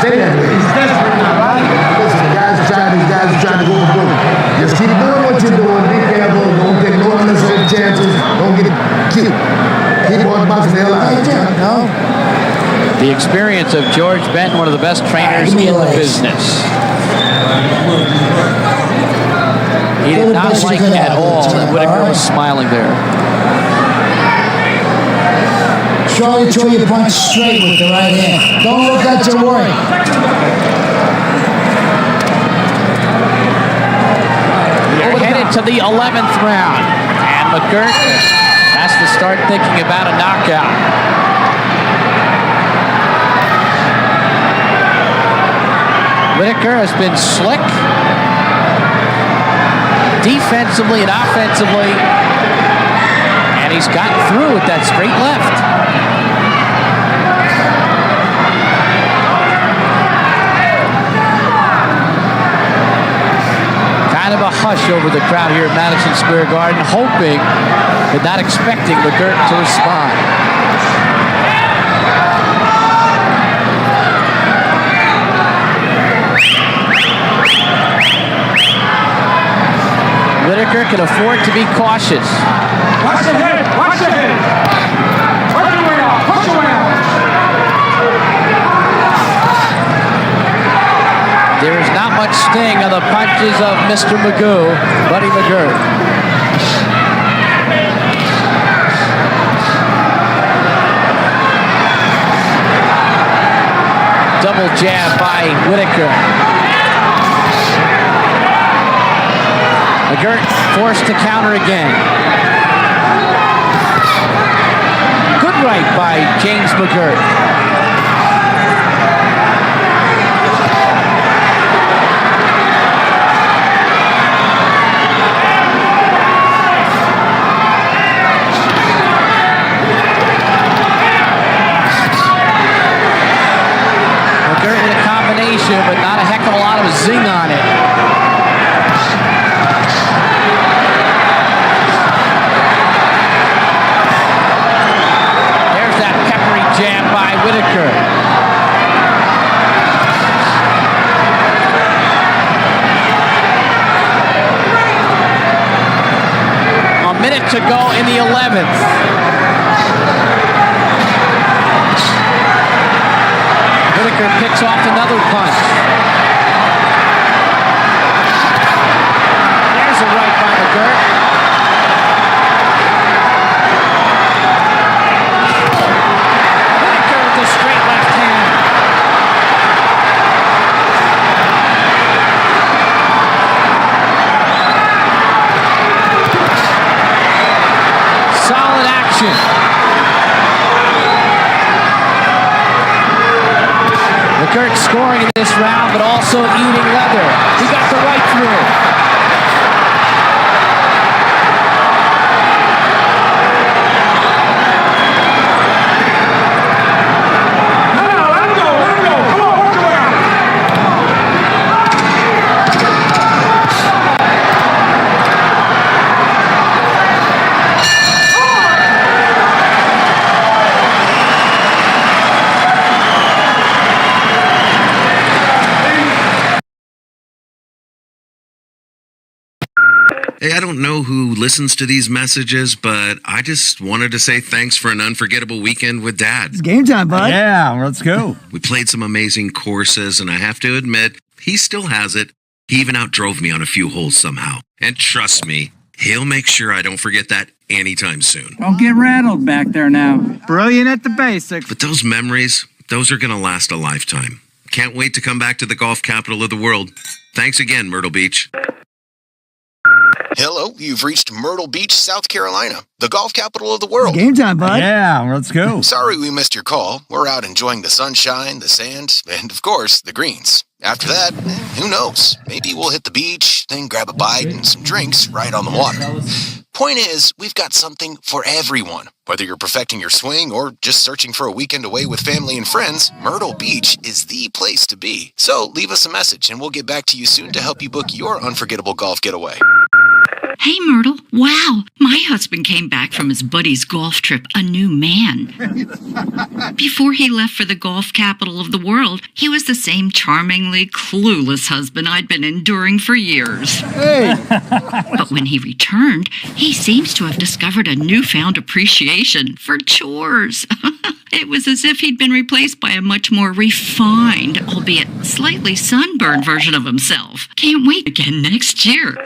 Stay that way. He's desperate now, right? Listen, these guys are trying to go for broke. Just keep doing what you're doing. Be careful. Don't take no unnecessary chances. Don't get cute. Keep on boxing the hell out of it.
The experience of George Benton, one of the best trainers in the business. He did not like at all that Whitaker was smiling there.
Try to throw your punch straight with the right hand. Don't look at your work.
We're headed to the 11th round. And McGirt has to start thinking about a knockout. Whitaker has been slick. defensively and offensively. And he's gotten through with that straight left. Kind of a hush over the crowd here at Madison Square Garden, hoping but not expecting McGirt to respond. Whitaker can afford to be cautious.
Watch the head! Watch the head! Push your way out! Push your way out!
There is not much sting on the punches of Mr. Magoo, Buddy McGirt. Double jab by Whitaker. McGirt forced to counter again. Good right by James McGirt. McGirt with a combination, but not a heck of a lot of zing on it. Jab by Whitaker. A minute to go in the 11th. Whitaker picks off another punch. There's a right by McGirt. Straight left hand. Solid action. McGirt scoring in this round, but also eating leather. He got the right through.
Hey, I don't know who listens to these messages, but I just wanted to say thanks for an unforgettable weekend with Dad.
It's game time, bud.
Yeah, let's go.
We played some amazing courses, and I have to admit, he still has it. He even outdrove me on a few holes somehow. And trust me, he'll make sure I don't forget that anytime soon.
Don't get rattled back there now. Brilliant at the basics.
But those memories, those are going to last a lifetime. Can't wait to come back to the golf capital of the world. Thanks again, Myrtle Beach.
Hello, you've reached Myrtle Beach, South Carolina, the golf capital of the world.
Game time, bud.
Yeah, let's go.
Sorry we missed your call. We're out enjoying the sunshine, the sand, and of course, the greens. After that, who knows? Maybe we'll hit the beach, then grab a bite and some drinks right on the water. Point is, we've got something for everyone. Whether you're perfecting your swing or just searching for a weekend away with family and friends, Myrtle Beach is the place to be. So leave us a message and we'll get back to you soon to help you book your unforgettable golf getaway.
Hey, Myrtle. Wow, my husband came back from his buddy's golf trip a new man. Before he left for the golf capital of the world, he was the same charmingly clueless husband I'd been enduring for years.
Hey!
But when he returned, he seems to have discovered a newfound appreciation for chores. It was as if he'd been replaced by a much more refined, albeit slightly sunburned version of himself. Can't wait again next year.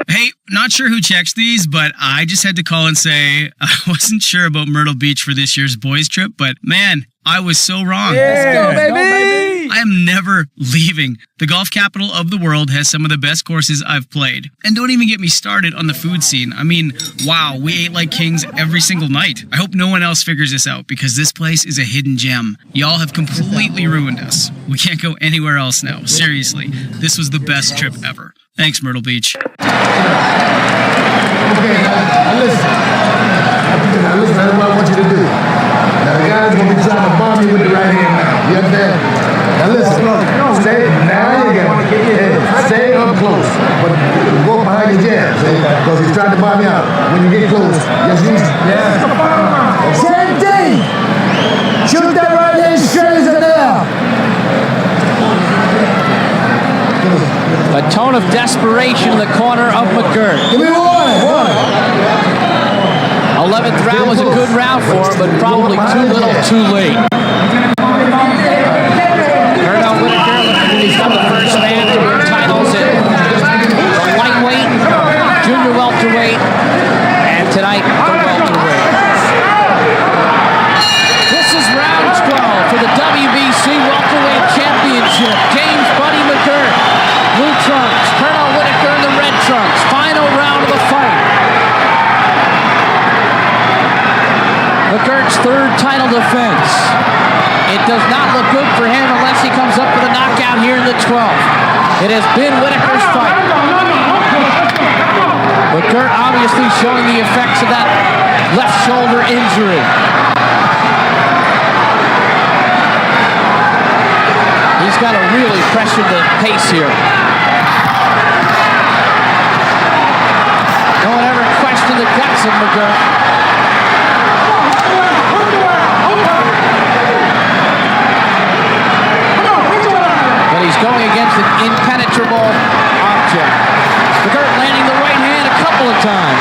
Hey, not sure who checks these, but I just had to call and say I wasn't sure about Myrtle Beach for this year's boys trip, but man, I was so wrong.
Yeah, let's go, baby!
I am never leaving. The golf capital of the world has some of the best courses I've played. And don't even get me started on the food scene. I mean, wow, we ate like kings every single night. I hope no one else figures this out because this place is a hidden gem. Y'all have completely ruined us. We can't go anywhere else now. Seriously, this was the best trip ever. Thanks, Myrtle Beach.
Okay, now listen. Now listen, that's what I want you to do. Now the guy's gonna be trying to bomb you with the right hand now. You understand? Now listen. Stay now you go. Stay up close. But go behind your jab, see? Because he's trying to bomb you out. When you get close, just use
Same thing. Shoot that right hand straight as an arrow.
A tone of desperation in the corner of McGirt.
Give me one.
11th round was a good round for him, but probably too little, too late. Erno Whitaker, he's got the first man to win titles in the lightweight, junior welterweight, and tonight the welterweight. This is round 12 for the WBC welterweight championship. James Buddy McGirt, blue trunks, Erno Whitaker in the red trunks. Final round of the fight. McGirt's third title defense. It does not look good for him unless he comes up with a knockout here in the 12th. It has been Whitaker's fight. McGirt obviously showing the effects of that left shoulder injury. He's got to really pressure the pace here. No one ever questioned the guts of McGirt. But he's going against an impenetrable object. McGirt landing the right hand a couple of times.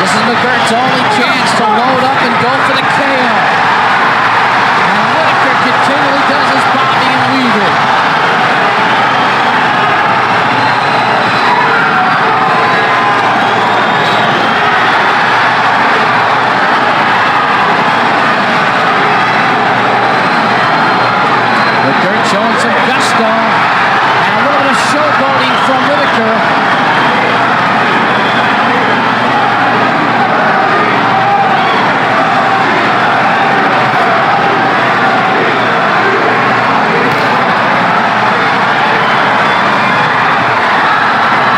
This is McGirt's only chance to load up and go for the KO. And Whitaker continually does his bobbing and weaving. McGirt showing some gusto and a little bit of showboating from Whitaker.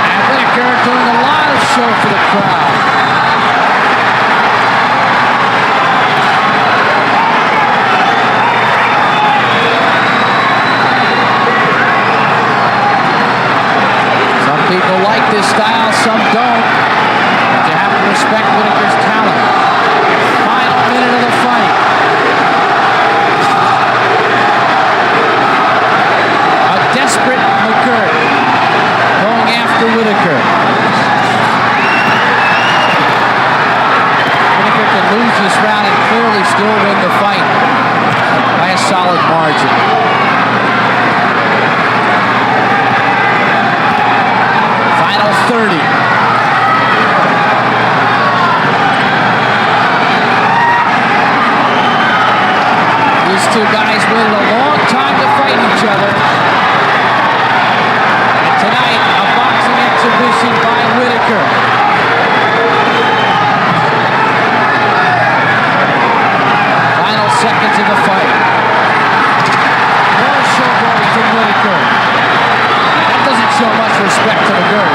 And Whitaker doing a lot of show for the crowd. Some people like this style, some don't. But you have to respect Whitaker's talent. Final minute of the fight. A desperate McGirt going after Whitaker. Whitaker can lose this round and clearly still win the fight by a solid margin. Final 30. These two guys waited a long time to fight each other. And tonight, a boxing exhibition by Whitaker. Final seconds of the fight. More showboating from Whitaker. That doesn't show much respect to McGirt.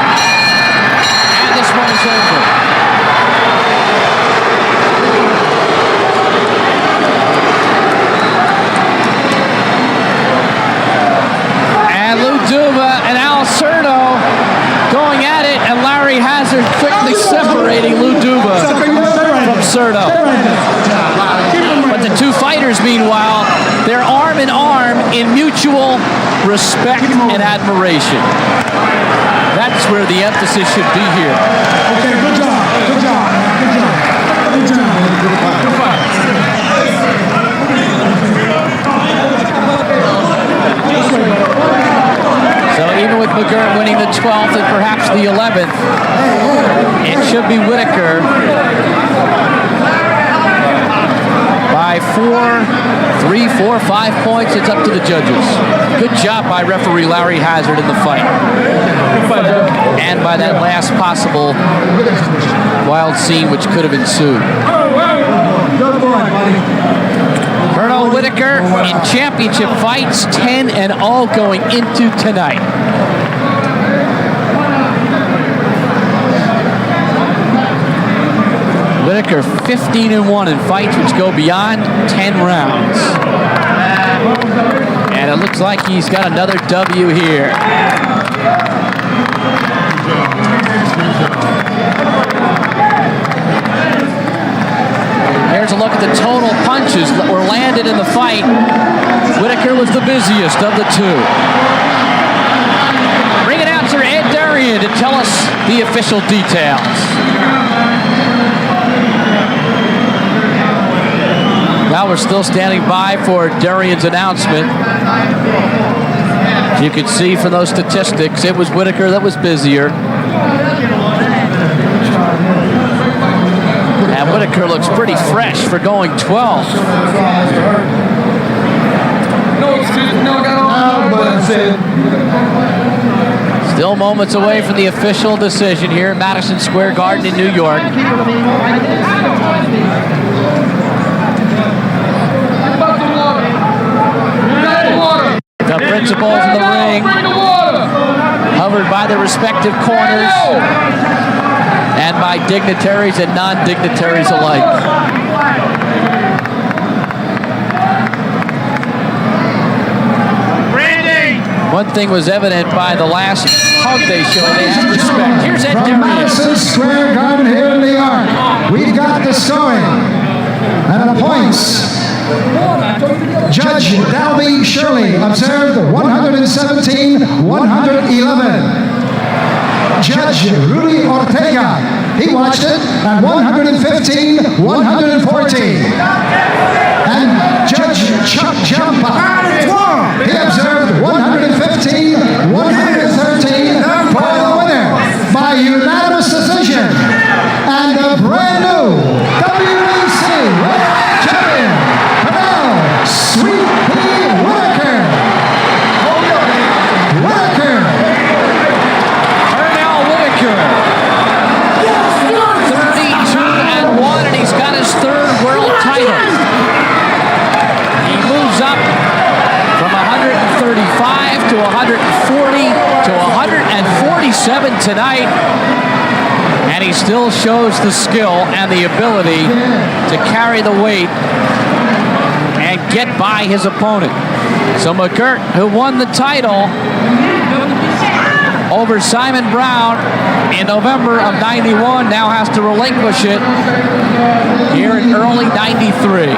And this one is over. And Lou Duva and Al Cerno going at it, and Larry Hazard quickly separating Lou Duva from Cerno. But the two fighters, meanwhile, they're arm in arm in mutual respect and admiration. That's where the emphasis should be here.
Okay, good job. Good job. Good job. Good job. Good fight.
So even with McGirt winning the 12th and perhaps the 11th, it should be Whitaker by 3, 4, 5 points. It's up to the judges. Good job by referee Larry Hazard in the fight. And by that last possible wild scene which could have ensued.
Good boy, buddy.
Colonel Whitaker in championship fights, 10-0 going into tonight. Whitaker 15-1 in fights which go beyond 10 rounds. And it looks like he's got another W here. Here's a look at the total punches that were landed in the fight. Whitaker was the busiest of the two. Ring announcer Ed Darian to tell us the official details. Now we're still standing by for Darian's announcement. As you can see from those statistics, it was Whitaker that was busier. And Whitaker looks pretty fresh for going 12. Still moments away from the official decision here at Madison Square Garden in New York. The principals in the ring, hovered by their respective corners and by dignitaries and non-dignitaries alike. One thing was evident by the last hug they showed, they had respect. Here's Ed
From
Darian.
Madison Square Garden here in New York, we've got the scoring. And the points. Judge Dalby Shirley observed 117-111. Judge Rudy Ortega, he watched it at 115-114. And Judge Chuck Jampa, he observed 115-113 for the winner by unanimous decision. And the brand new WBC champion, Sweet Pea Whitaker.
Pernell Whitaker. 32-1, and he's got his third world title. He moves up from 135 to 140 to 147 tonight. And he still shows the skill and the ability to carry the weight and get by his opponent. So McGirt, who won the title over Simon Brown in November of '91, now has to relinquish it here in early '93.